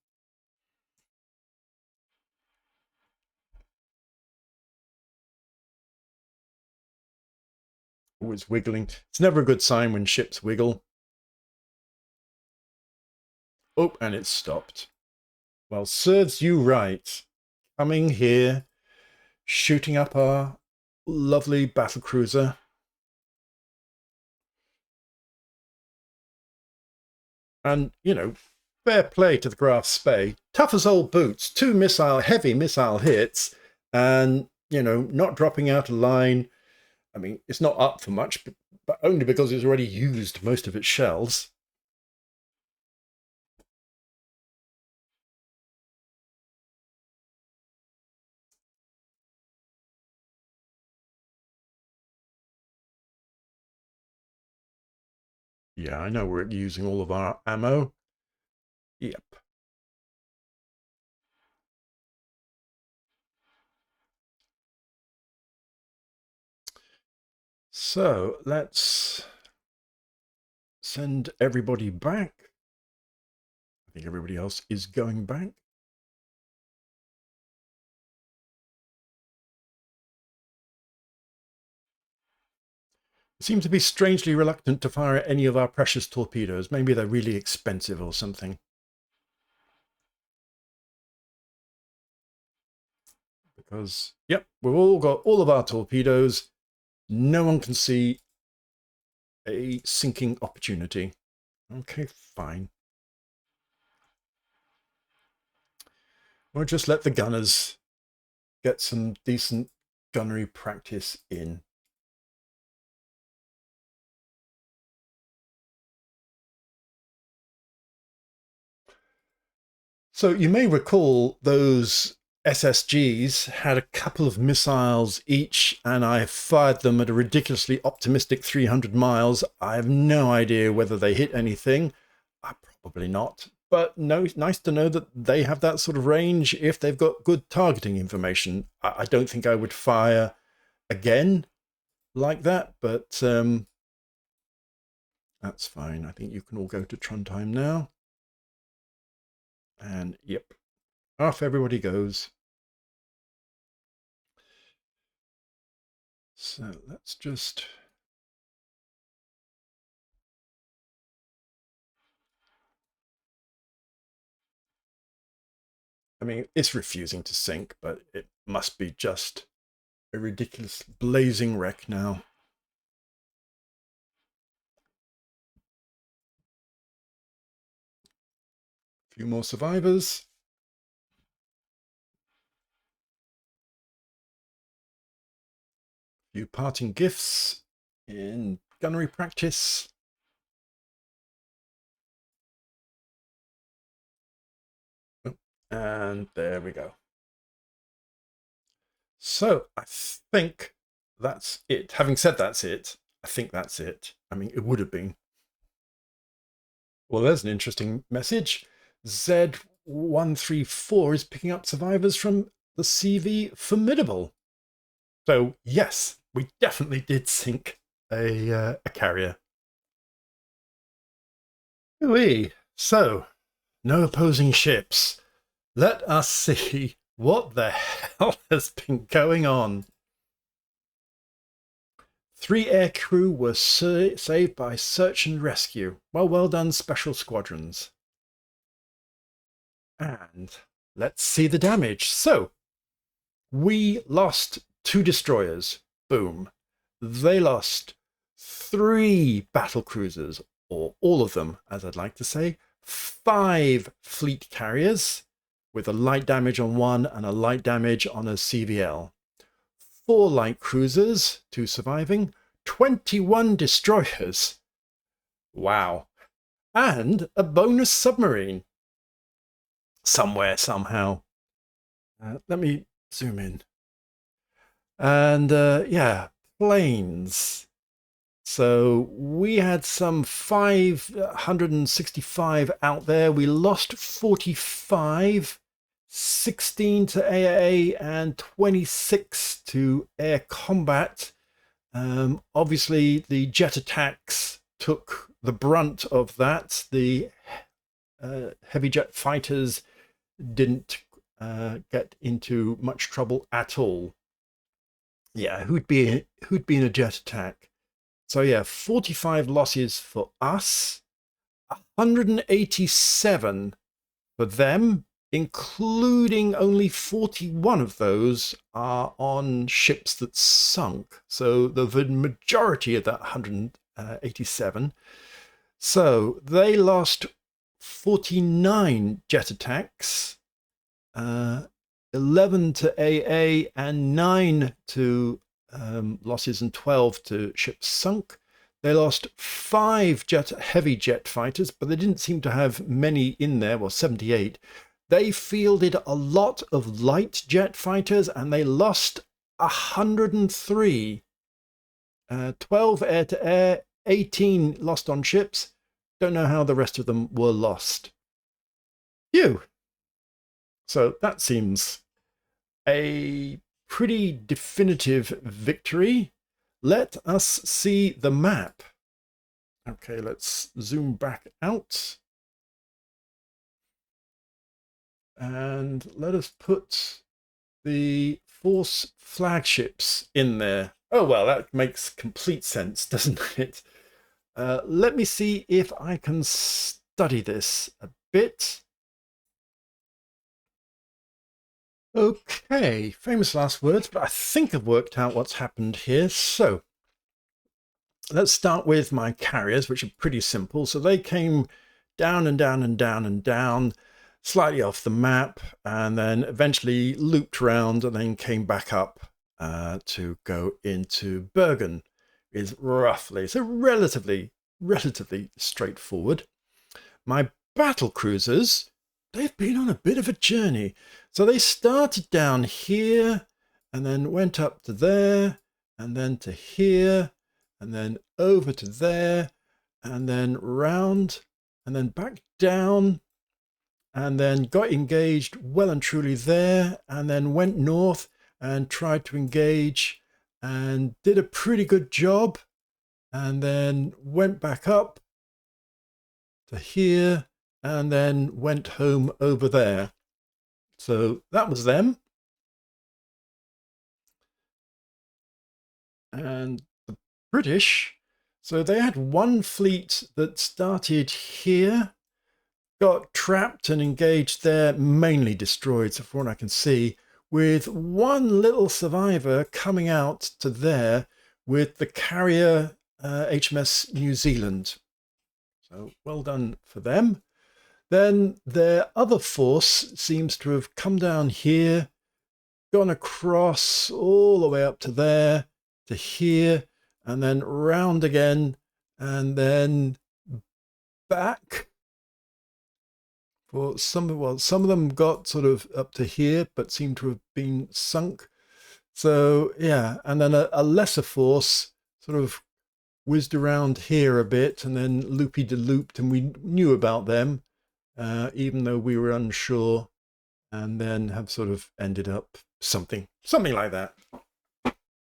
Always wiggling. It's never a good sign when ships wiggle. Oh, and it's stopped. Well, serves you right. Coming here, shooting up our lovely battlecruiser. And, you know, fair play to the Graf Spee. Tough as old boots, 2 heavy missile hits, and, you know, not dropping out of line. I mean, it's not up for much, but only because it's already used most of its shells. Yeah, I know we're using all of our ammo. Yep. So let's send everybody back. I think everybody else is going back. Seem to be strangely reluctant to fire at any of our precious torpedoes. Maybe they're really expensive or something. Because, yep, we've all got all of our torpedoes. No one can see a sinking opportunity. Okay, fine. We'll just let the gunners get some decent gunnery practice in. So you may recall those SSGs had a couple of missiles each, and I fired them at a ridiculously optimistic 300 miles. I have no idea whether they hit anything. Probably not. But no, nice to know that they have that sort of range if they've got good targeting information. I don't think I would fire again like that, but that's fine. I think you can all go to Trondheim now. And yep, off everybody goes. So let's just... I mean, it's refusing to sink, but it must be just a ridiculous blazing wreck now. A few more survivors. A few parting gifts in gunnery practice. And there we go. So I think that's it. Having said that's it, I think that's it. I mean, it would have been. Well, there's an interesting message. Z134 is picking up survivors from the CV Formidable. So yes, we definitely did sink a carrier. Ooh-wee. So no opposing ships. Let us see what the hell has been going on. 3 aircrew were saved by search and rescue. Well done, Special Squadrons. And let's see the damage. So, we lost 2 destroyers. Boom. They lost 3 battle cruisers, or all of them, as I'd like to say. 5 fleet carriers, with a light damage on one and a light damage on a CVL. 4 light cruisers, 2 surviving, 21 destroyers. Wow. And a bonus submarine. Somewhere, somehow. Let me zoom in. And yeah, planes. So we had some 565 out there. We lost 45. 16 to AAA and 26 to air combat. Obviously, the jet attacks took the brunt of that. The heavy jet fighters didn't get into much trouble at all. Yeah, who'd be in a jet attack? So yeah, 45 losses for us, 187 for them, including only 41 of those are on ships that sunk. So the majority of that 187. So they lost 49 jet attacks, 11 to AA and 9 to losses and 12 to ships sunk. They lost 5 heavy jet fighters, but they didn't seem to have many in there, well, 78. They fielded a lot of light jet fighters and they lost 103. 12 air-to-air, 18 lost on ships. Don't know how the rest of them were lost. Phew. So that seems a pretty definitive victory. Let us see the map. Okay, let's zoom back out. And let us put the force flagships in there. Oh, well, that makes complete sense, doesn't it? Let me see if I can study this a bit. Okay, famous last words, but I think I've worked out what's happened here. So let's start with my carriers, which are pretty simple. So they came down and down and down and down, slightly off the map, and then eventually looped around and then came back up to go into Bergen. Is roughly, so relatively straightforward. My battle cruisers, they've been on a bit of a journey. So they started down here and then went up to there and then to here and then over to there and then round and then back down and then got engaged well and truly there and then went north and tried to engage and did a pretty good job and then went back up to here and then went home over there. So that was them. And the British, so they had one fleet that started here, got trapped and engaged there, mainly destroyed, so from what I can see, with one little survivor coming out to there with the carrier HMS New Zealand. So well done for them. Then their other force seems to have come down here, gone across all the way up to there, to here, and then round again, and then back. For some, well, some of them got sort of up to here, but seem to have been sunk. So yeah, and then a lesser force sort of whizzed around here a bit and then loopy-de-looped, and we knew about them, even though we were unsure, and then have sort of ended up something like that.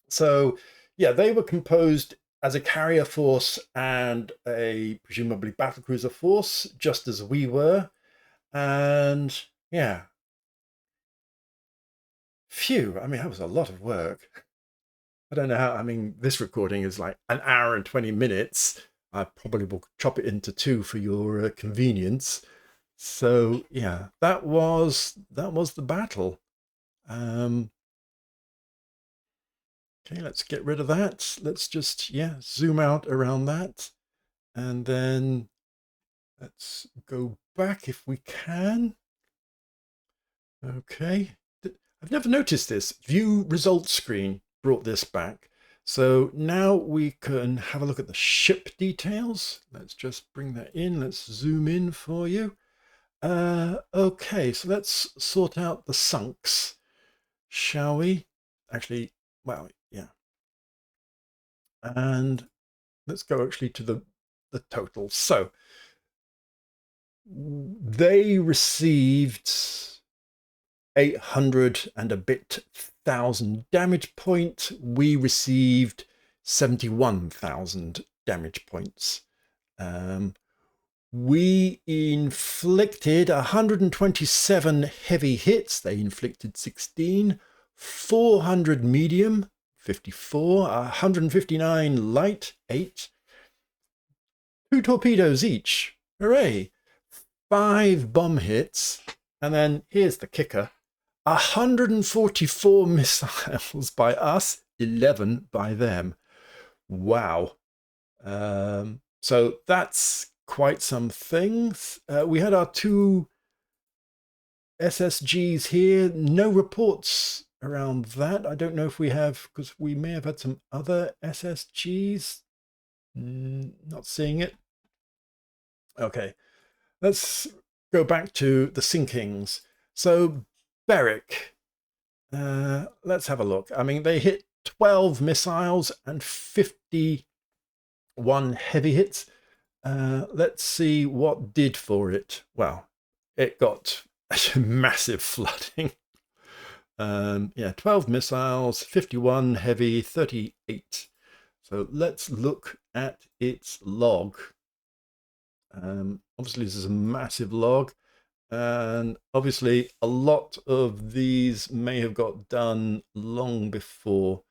So yeah, they were composed as a carrier force and a presumably battlecruiser force, just as we were. And yeah, phew, I mean, that was a lot of work. I don't know how, I mean, this recording is like an hour and 20 minutes. I probably will chop it into two for your convenience. So yeah, that was the battle. Okay, let's get rid of that. Let's just, yeah, zoom out around that. And then let's go back if we can. Okay. I've never noticed this. View results screen brought this back. So now we can have a look at the ship details. Let's just bring that in. Let's zoom in for you. Okay, so let's sort out the sunks, shall we? Actually, well, yeah. And let's go actually to the total. So they received 800 and a bit thousand damage point. We received 71,000 damage points. We inflicted 127 heavy hits. They inflicted 16, 400 medium, 54, 159 light, 8, 2 torpedoes each. Hooray! 5 bomb hits. And then here's the kicker. 144 missiles by us, 11 by them. Wow. So that's quite some things. We had our 2 SSGs here. No reports around that. I don't know if we have, because we may have had some other SSGs. Not seeing it. Okay. Let's go back to the sinkings. So Berwick, let's have a look. I mean, they hit 12 missiles and 51 heavy hits. Let's see what did for it. Well, it got massive flooding. Yeah, 12 missiles, 51 heavy, 38. So let's look at its log. Obviously, this is a massive log. And obviously, a lot of these may have got done long before.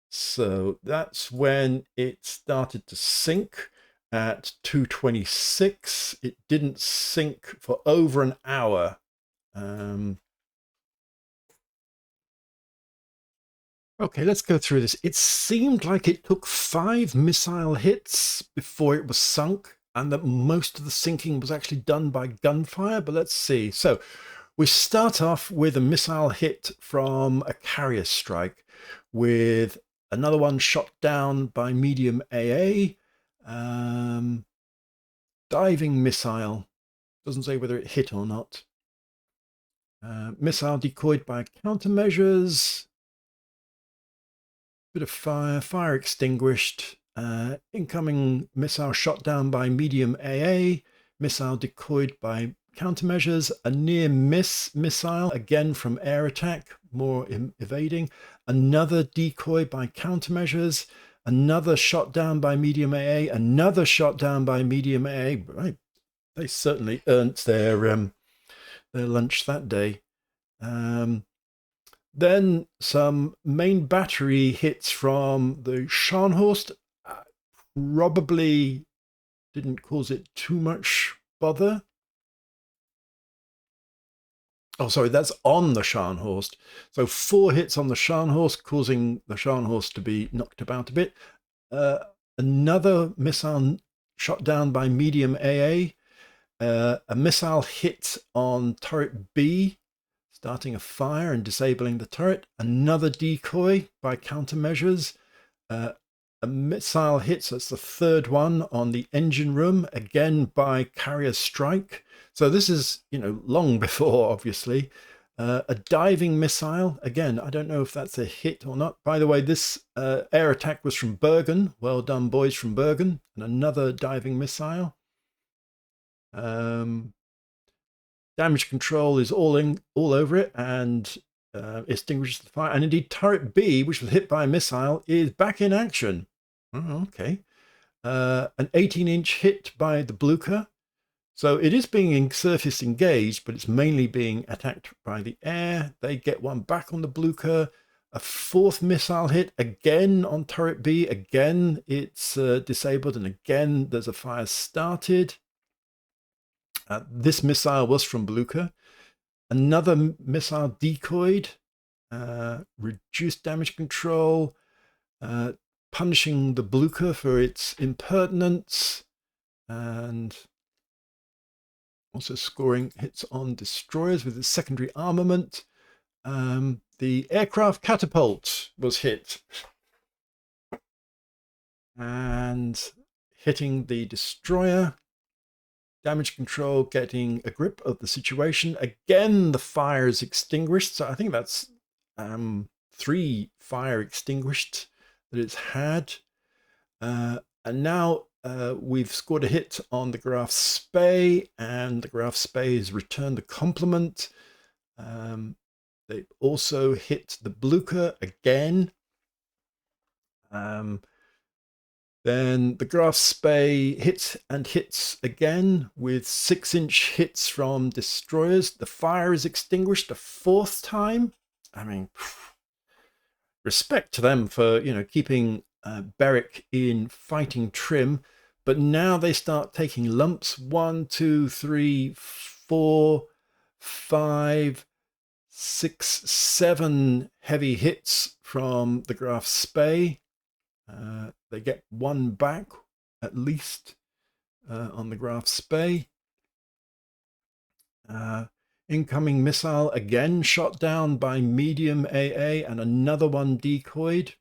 So that's when it started to sink at 226. It didn't sink for over an hour. Okay, let's go through this. It seemed like it took 5 missile hits before it was sunk, and that most of the sinking was actually done by gunfire, but let's see. So we start off with a missile hit from a carrier strike, with another one shot down by medium AA. Diving missile, doesn't say whether it hit or not. Missile decoyed by countermeasures. Bit of fire extinguished. Incoming missile shot down by medium AA. Missile decoyed by countermeasures. A near miss missile, again from air attack, more evading. Another decoy by countermeasures. Another shot down by medium AA. Another shot down by medium AA. Right. They certainly earned their lunch that day. Then some main battery hits from the Scharnhorst. Probably didn't cause it too much bother. Oh, sorry, that's on the Scharnhorst. So 4 hits on the Scharnhorst, causing the Scharnhorst to be knocked about a bit. Another missile shot down by medium AA. A missile hit on turret B, starting a fire and disabling the turret. Another decoy by countermeasures. A a missile hit. So it's the third one on the engine room, again by carrier strike. So this is, long before, obviously. A diving missile. Again, I don't know if that's a hit or not. By the way, this air attack was from Bergen. Well done, boys from Bergen. And another diving missile. Damage control is all over it and extinguishes the fire. And indeed, turret B, which was hit by a missile, is back in action. Oh, okay. An 18-inch hit by the Blucher. So it is being surface engaged, but it's mainly being attacked by the air. They get one back on the Blucher. A fourth missile hit again on turret B. Again, it's disabled, and again, there's a fire started. This missile was from Blucher. Another missile decoyed. Reduced damage control. Punishing the Blucher for its impertinence. And also scoring hits on destroyers with its secondary armament. The aircraft catapult was hit. And hitting the destroyer. Damage control getting a grip of the situation. Again, the fire is extinguished. So I think that's 3 fire extinguished that it's had. And now we've scored a hit on the Graf Spee, and the Graf Spee has returned the compliment. They also hit the Blucher again. Then the Graf Spee hits again with 6-inch hits from destroyers. The fire is extinguished a 4th time. I mean, respect to them for, keeping Berwick in fighting trim. But now they start taking lumps. 1, 2, 3, 4, 5, 6, 7 heavy hits from the Graf Spee. They get 1 back, at least, on the Graf Spee. Incoming missile again shot down by medium AA, and another one decoyed.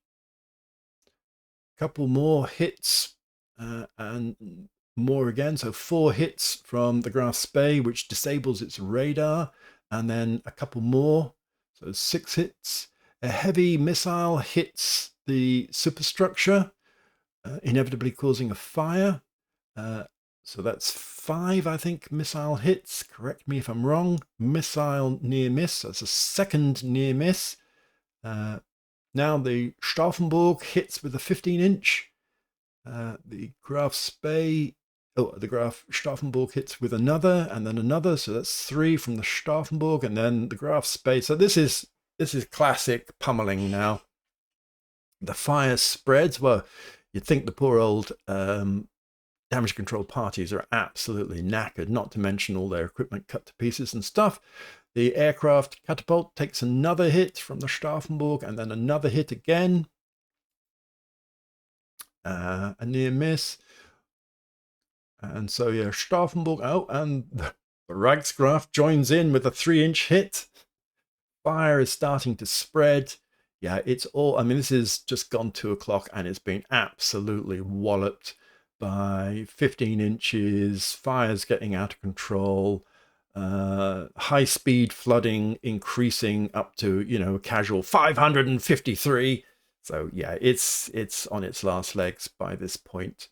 Couple more hits and more again. So 4 hits from the Graf Spee, which disables its radar, and then a couple more. So 6 hits. A heavy missile hits the superstructure, inevitably causing a fire. So that's 5, I think, missile hits. Correct me if I'm wrong. Missile near miss. That's a second near miss. Now the Stauffenberg hits with a 15-inch. The Graf Spee, the Graf Stauffenberg hits with another, and then another. So that's 3 from the Stauffenberg, and then the Graf Spee. So this is classic pummeling now. The fire spreads. Well, you'd think the poor old damage control parties are absolutely knackered, not to mention all their equipment cut to pieces and stuff. The aircraft catapult takes another hit from the Stauffenberg, and then another hit again. A near miss. And so, yeah, Stauffenberg. Oh, and the Reichsgraf joins in with a 3-inch hit. Fire is starting to spread. Yeah, it's all, I mean, this is just gone 2 o'clock, and it's been absolutely walloped by 15 inches. Fire's getting out of control. High speed flooding increasing up to, a casual 553. So yeah, it's on its last legs by this point.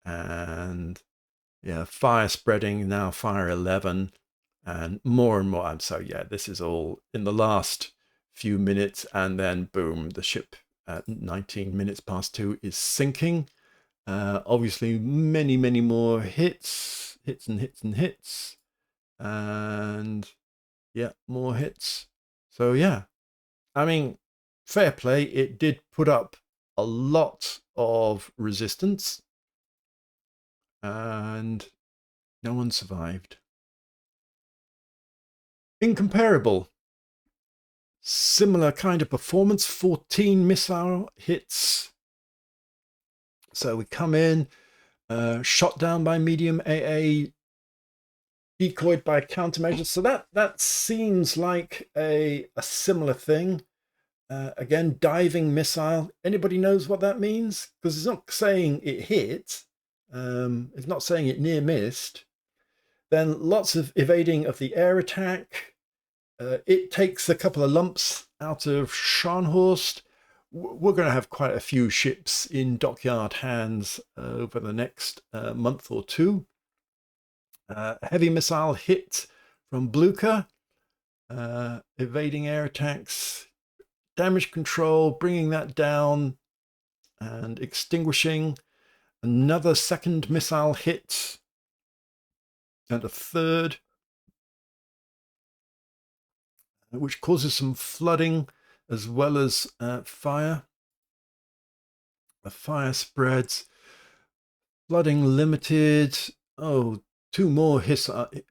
And yeah, fire spreading, now fire 11, and more. So yeah, this is all in the last few minutes, and then boom, the ship at 19 minutes past 2 is sinking. Obviously many more hits, and yeah, more hits. So yeah, I mean, fair play, it did put up a lot of resistance, and no one survived. Incomparable. Similar kind of performance, 14 missile hits. So we come in, shot down by medium AA, decoyed by countermeasures. So that seems like a similar thing. Again, diving missile. Anybody knows what that means? Because it's not saying it hit. It's not saying it near missed. Then lots of evading of the air attack. It takes a couple of lumps out of Scharnhorst. We're going to have quite a few ships in dockyard hands over the next month or two. Heavy missile hit from Blucher. Evading air attacks. Damage control, bringing that down and extinguishing. Another second missile hit. And a third, which causes some flooding as well as fire. The fire spreads. Flooding limited. Oh, two more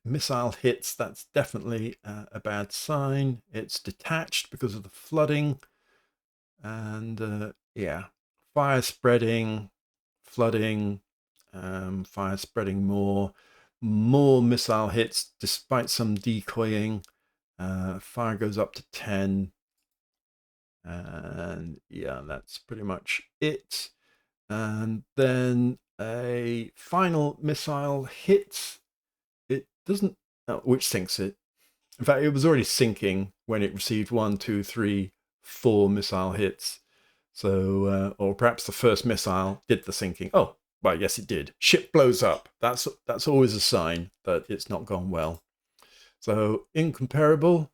missile hits. That's definitely a bad sign. It's detached because of the flooding. And yeah, fire spreading, flooding, fire spreading more missile hits despite some decoying. Fire goes up to 10. And yeah, that's pretty much it. And then a final missile hits. It doesn't, which sinks it. In fact, it was already sinking when it received 1, 2, 3, 4 missile hits. So, or perhaps the first missile did the sinking. Oh, well, yes, it did. Ship blows up. That's always a sign that it's not gone well. So, incomparable.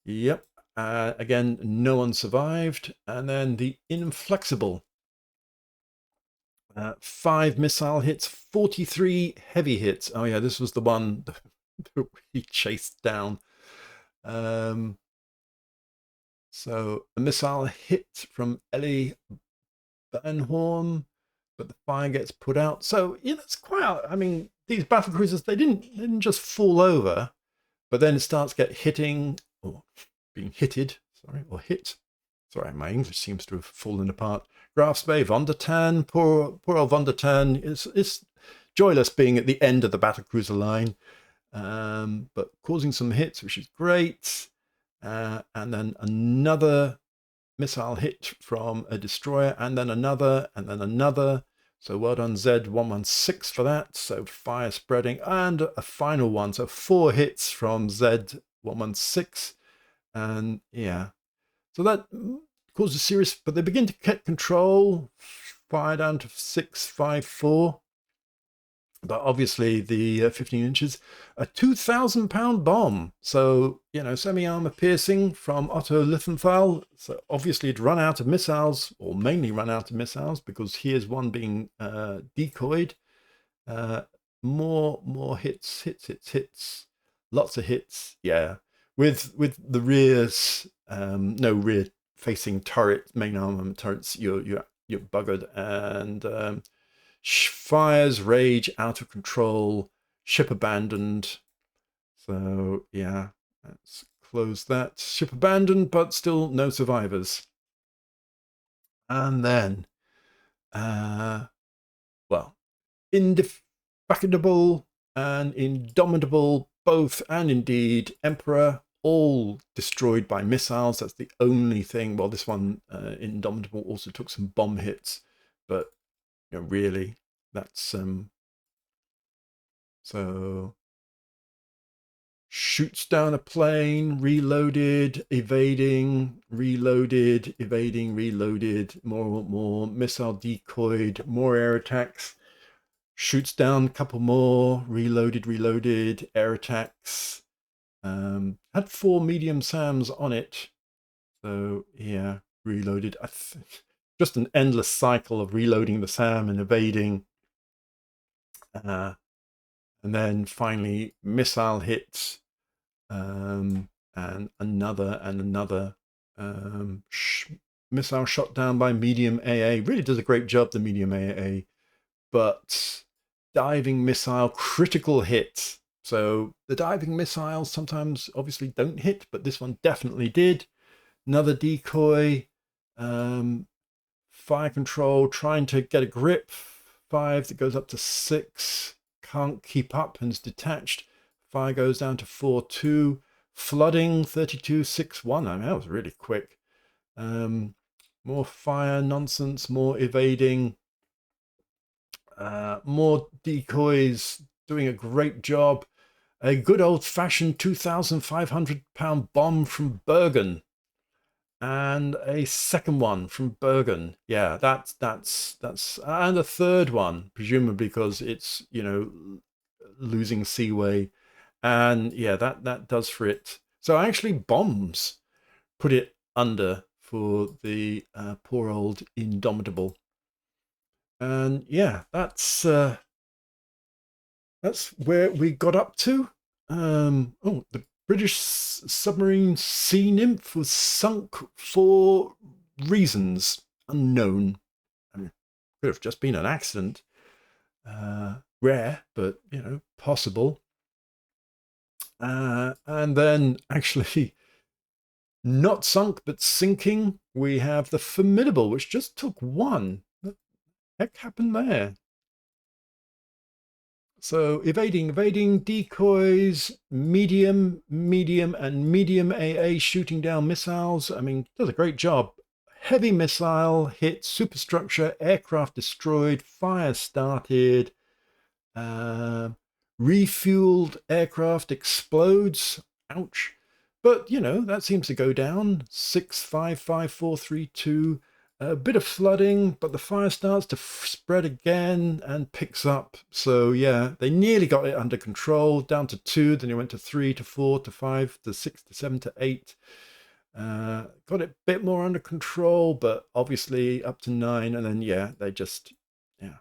Yep. Again, no one survived. And then the inflexible. 5 missile hits, 43 heavy hits. Oh yeah, this was the one that we chased down. So a missile hit from Ellie Bernhorn, but the fire gets put out. So yeah, it's quite. I mean, these battle cruisers, they didn't just fall over, but then it starts hitting or being hitted. Sorry, or hit. Sorry, my English seems to have fallen apart. Graf's Bay, Von der Tann, poor old Von der Tann. It's joyless being at the end of the battlecruiser line, but causing some hits, which is great. And then another missile hit from a destroyer, and then another, and then another. So well done, Z116 for that. So fire spreading, and a final one. So 4 hits from Z116, and yeah. So that causes serious, but they begin to get control, fire down to 654. But obviously the 15 inches, a 2,000-pound bomb. So, you know, semi-armor piercing from Otto Liefenthal. So obviously it'd run out of missiles, or mainly run out of missiles, because here's one being decoyed. More hits. Lots of hits, yeah. With the rears, no rear facing turret, main armament turrets, you're buggered. And fires rage out of control, ship abandoned. So yeah, let's close that. Ship abandoned, but still no survivors. And then well, indefatigable and indomitable both, and indeed Emperor, all destroyed by missiles. That's the only thing. Well, this one, indomitable, also took some bomb hits, but you know, really, that's so shoots down a plane, reloaded, evading, reloaded, evading, reloaded, more missile decoyed, more air attacks, shoots down a couple more, reloaded, air attacks. Had 4 medium SAMs on it, so yeah, reloaded. Just an endless cycle of reloading the SAM and evading. And then finally missile hits, and another missile shot down by medium AA. Really does a great job, the medium AA. But diving missile critical hit. So the diving missiles sometimes obviously don't hit, but this one definitely did. Another decoy, fire control, trying to get a grip. 5 that goes up to 6. Can't keep up and is detached. Fire goes down to 4-2. Flooding 32-6-1. I mean, that was really quick. More fire nonsense, more evading, more decoys, doing a great job. A good old-fashioned 2,500-pound bomb from Bergen, and a second one from Bergen. Yeah, that's and a third one, presumably because it's, you know, losing seaway, and yeah, that does for it. So actually, bombs put it under for the poor old Indomitable, and yeah, that's where we got up to. Oh, the British submarine Sea Nymph was sunk for reasons unknown. I mean, could have just been an accident. Rare, but you know, possible. And then actually not sunk but sinking, we have the Formidable, which just took one. What the heck happened there? So evading, decoys, medium, and medium AA shooting down missiles. I mean, does a great job. Heavy missile hit superstructure, aircraft destroyed, fire started, uh, refueled aircraft explodes. Ouch. But, you know, that seems to go down. 655, 4, 3, 2. A bit of flooding, but the fire starts to spread again and picks up. So, yeah, they nearly got it under control, down to 2. Then it went to 3, to 4, to 5, to 6, to 7, to 8. Got it a bit more under control, but obviously up to 9. And then, yeah, they just, yeah.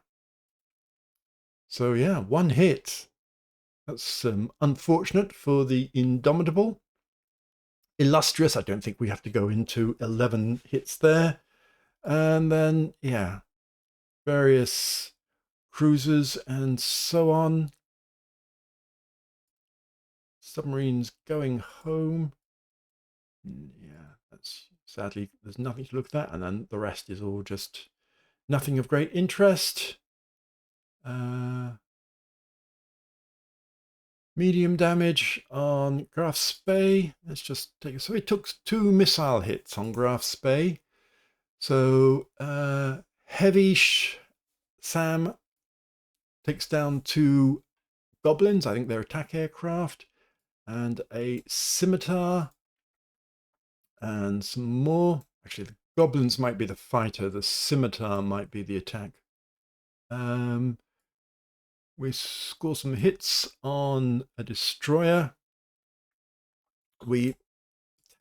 So, yeah, one hit. That's unfortunate for the Indomitable. Illustrious, I don't think we have to go into 11 hits there. And then, yeah, various cruisers and so on. Submarines going home. Yeah, that's sadly, there's nothing to look at that. And then the rest is all just nothing of great interest. Medium damage on Graf Spee. Let's just take it. So he took 2 missile hits on Graf Spee. So heavy Sam takes down 2 goblins. I think they're attack aircraft, and a scimitar, and some more. Actually, the goblins might be the fighter. The scimitar might be the attack. We score some hits on a destroyer. We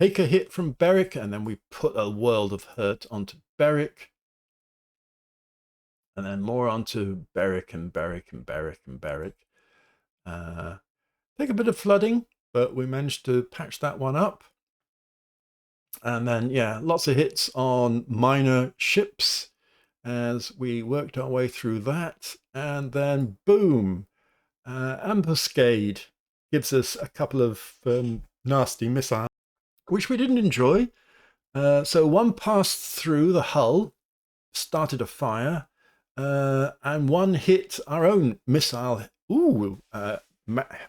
take a hit from Berwick, and then we put a world of hurt onto Berwick. And then more onto Berwick and Berwick and Berwick and Berwick. Take a bit of flooding, but we managed to patch that one up. And then, yeah, lots of hits on minor ships as we worked our way through that. And then, boom, Ambuscade gives us a couple of nasty missiles, which we didn't enjoy. So one passed through the hull, started a fire, and one hit our own missile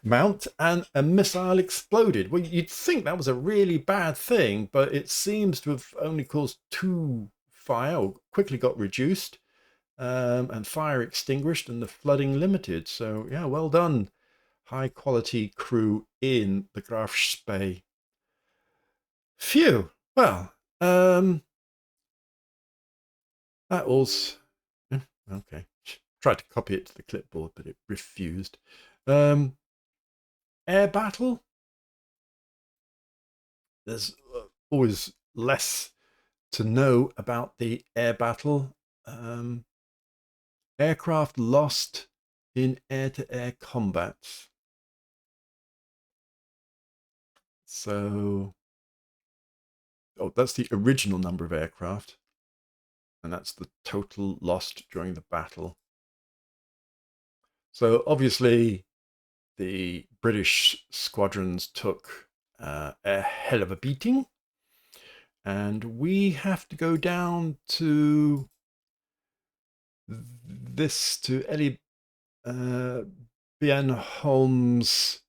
mount, and a missile exploded. Well, you'd think that was a really bad thing, but it seems to have only caused 2 fire, or quickly got reduced, and fire extinguished, and the flooding limited. So yeah, well done, high quality crew in the Graf Spee. Phew. Well, that was okay. Tried to copy it to the clipboard, but it refused. Air battle. There's always less to know about the air battle. Aircraft lost in air-to-air combat. So, oh, that's the original number of aircraft, and that's the total lost during the battle. So obviously, the British squadrons took a hell of a beating, and we have to go down to Ellie Bienholm's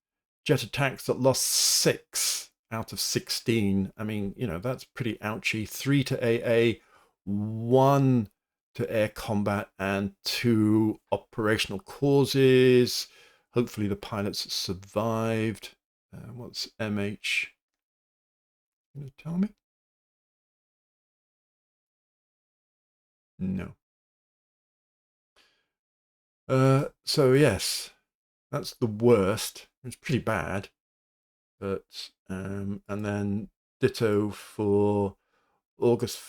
jet attacks that lost 6. out of 16. I mean, you know, that's pretty ouchy. 3 to AA, 1 to air combat, and 2 operational causes. Hopefully the pilots survived. What's MH? Can you tell me? No. So yes, that's the worst. It's pretty bad. But and then ditto for August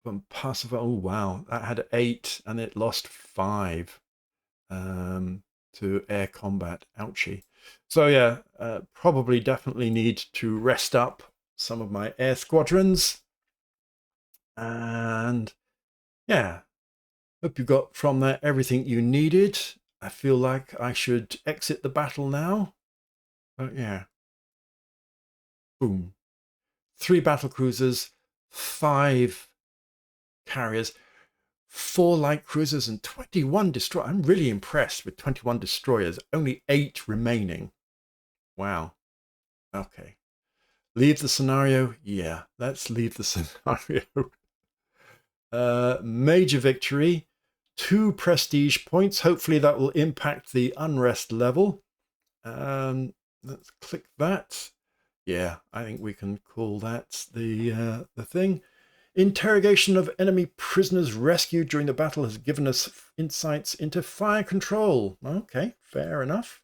from Pacifier. Oh wow, that had 8 and it lost 5 to air combat. Ouchie. So yeah, probably definitely need to rest up some of my air squadrons. And yeah, hope you got from that everything you needed. I feel like I should exit the battle now. But yeah, boom. 3 battle cruisers, 5 carriers, 4 light cruisers, and 21 destroyers. I'm really impressed with 21 destroyers. Only 8 remaining. Wow. Okay. Leave the scenario? Yeah, let's leave the scenario. Major victory. 2 prestige points. Hopefully that will impact the unrest level. Let's click that. Yeah, I think we can call that the thing. Interrogation of enemy prisoners rescued during the battle has given us insights into fire control. Okay, fair enough.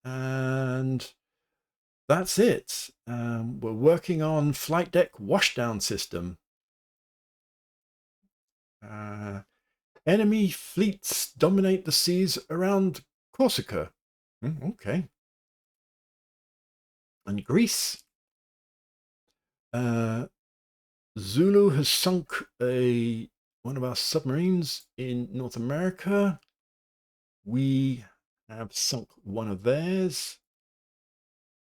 And that's it. We're working on flight deck washdown system. Enemy fleets dominate the seas around Corsica. Okay. And Greece. Zulu has sunk one of our submarines in North America. We have sunk one of theirs.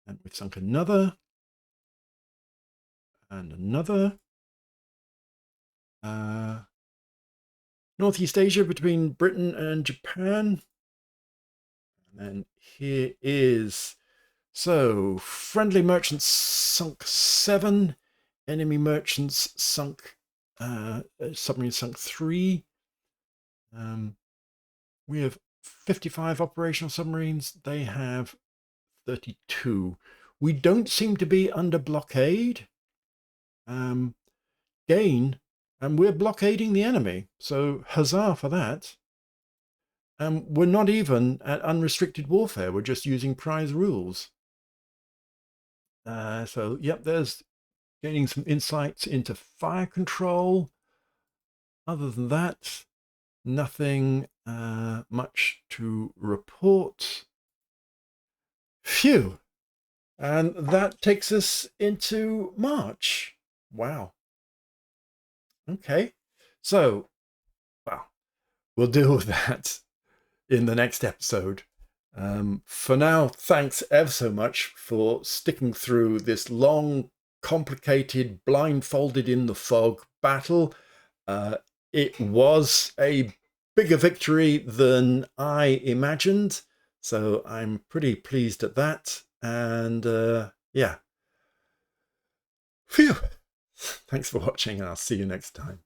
And we've sunk another. And another. Northeast Asia between Britain and Japan. And then here is... So, friendly merchants sunk 7. Enemy merchants sunk... submarines sunk 3. We have 55 operational submarines. They have 32. We don't seem to be under blockade. Gain, and we're blockading the enemy. So huzzah for that. We're not even at unrestricted warfare. We're just using prize rules. So, yep, there's gaining some insights into fire control. Other than that, nothing much to report. Phew. And that takes us into March. Wow. Okay. So, well, we'll deal with that in the next episode. For now, thanks ever so much for sticking through this long, complicated, blindfolded in the fog battle. It was a bigger victory than I imagined, so I'm pretty pleased at that. And yeah. Phew. Thanks for watching, and I'll see you next time.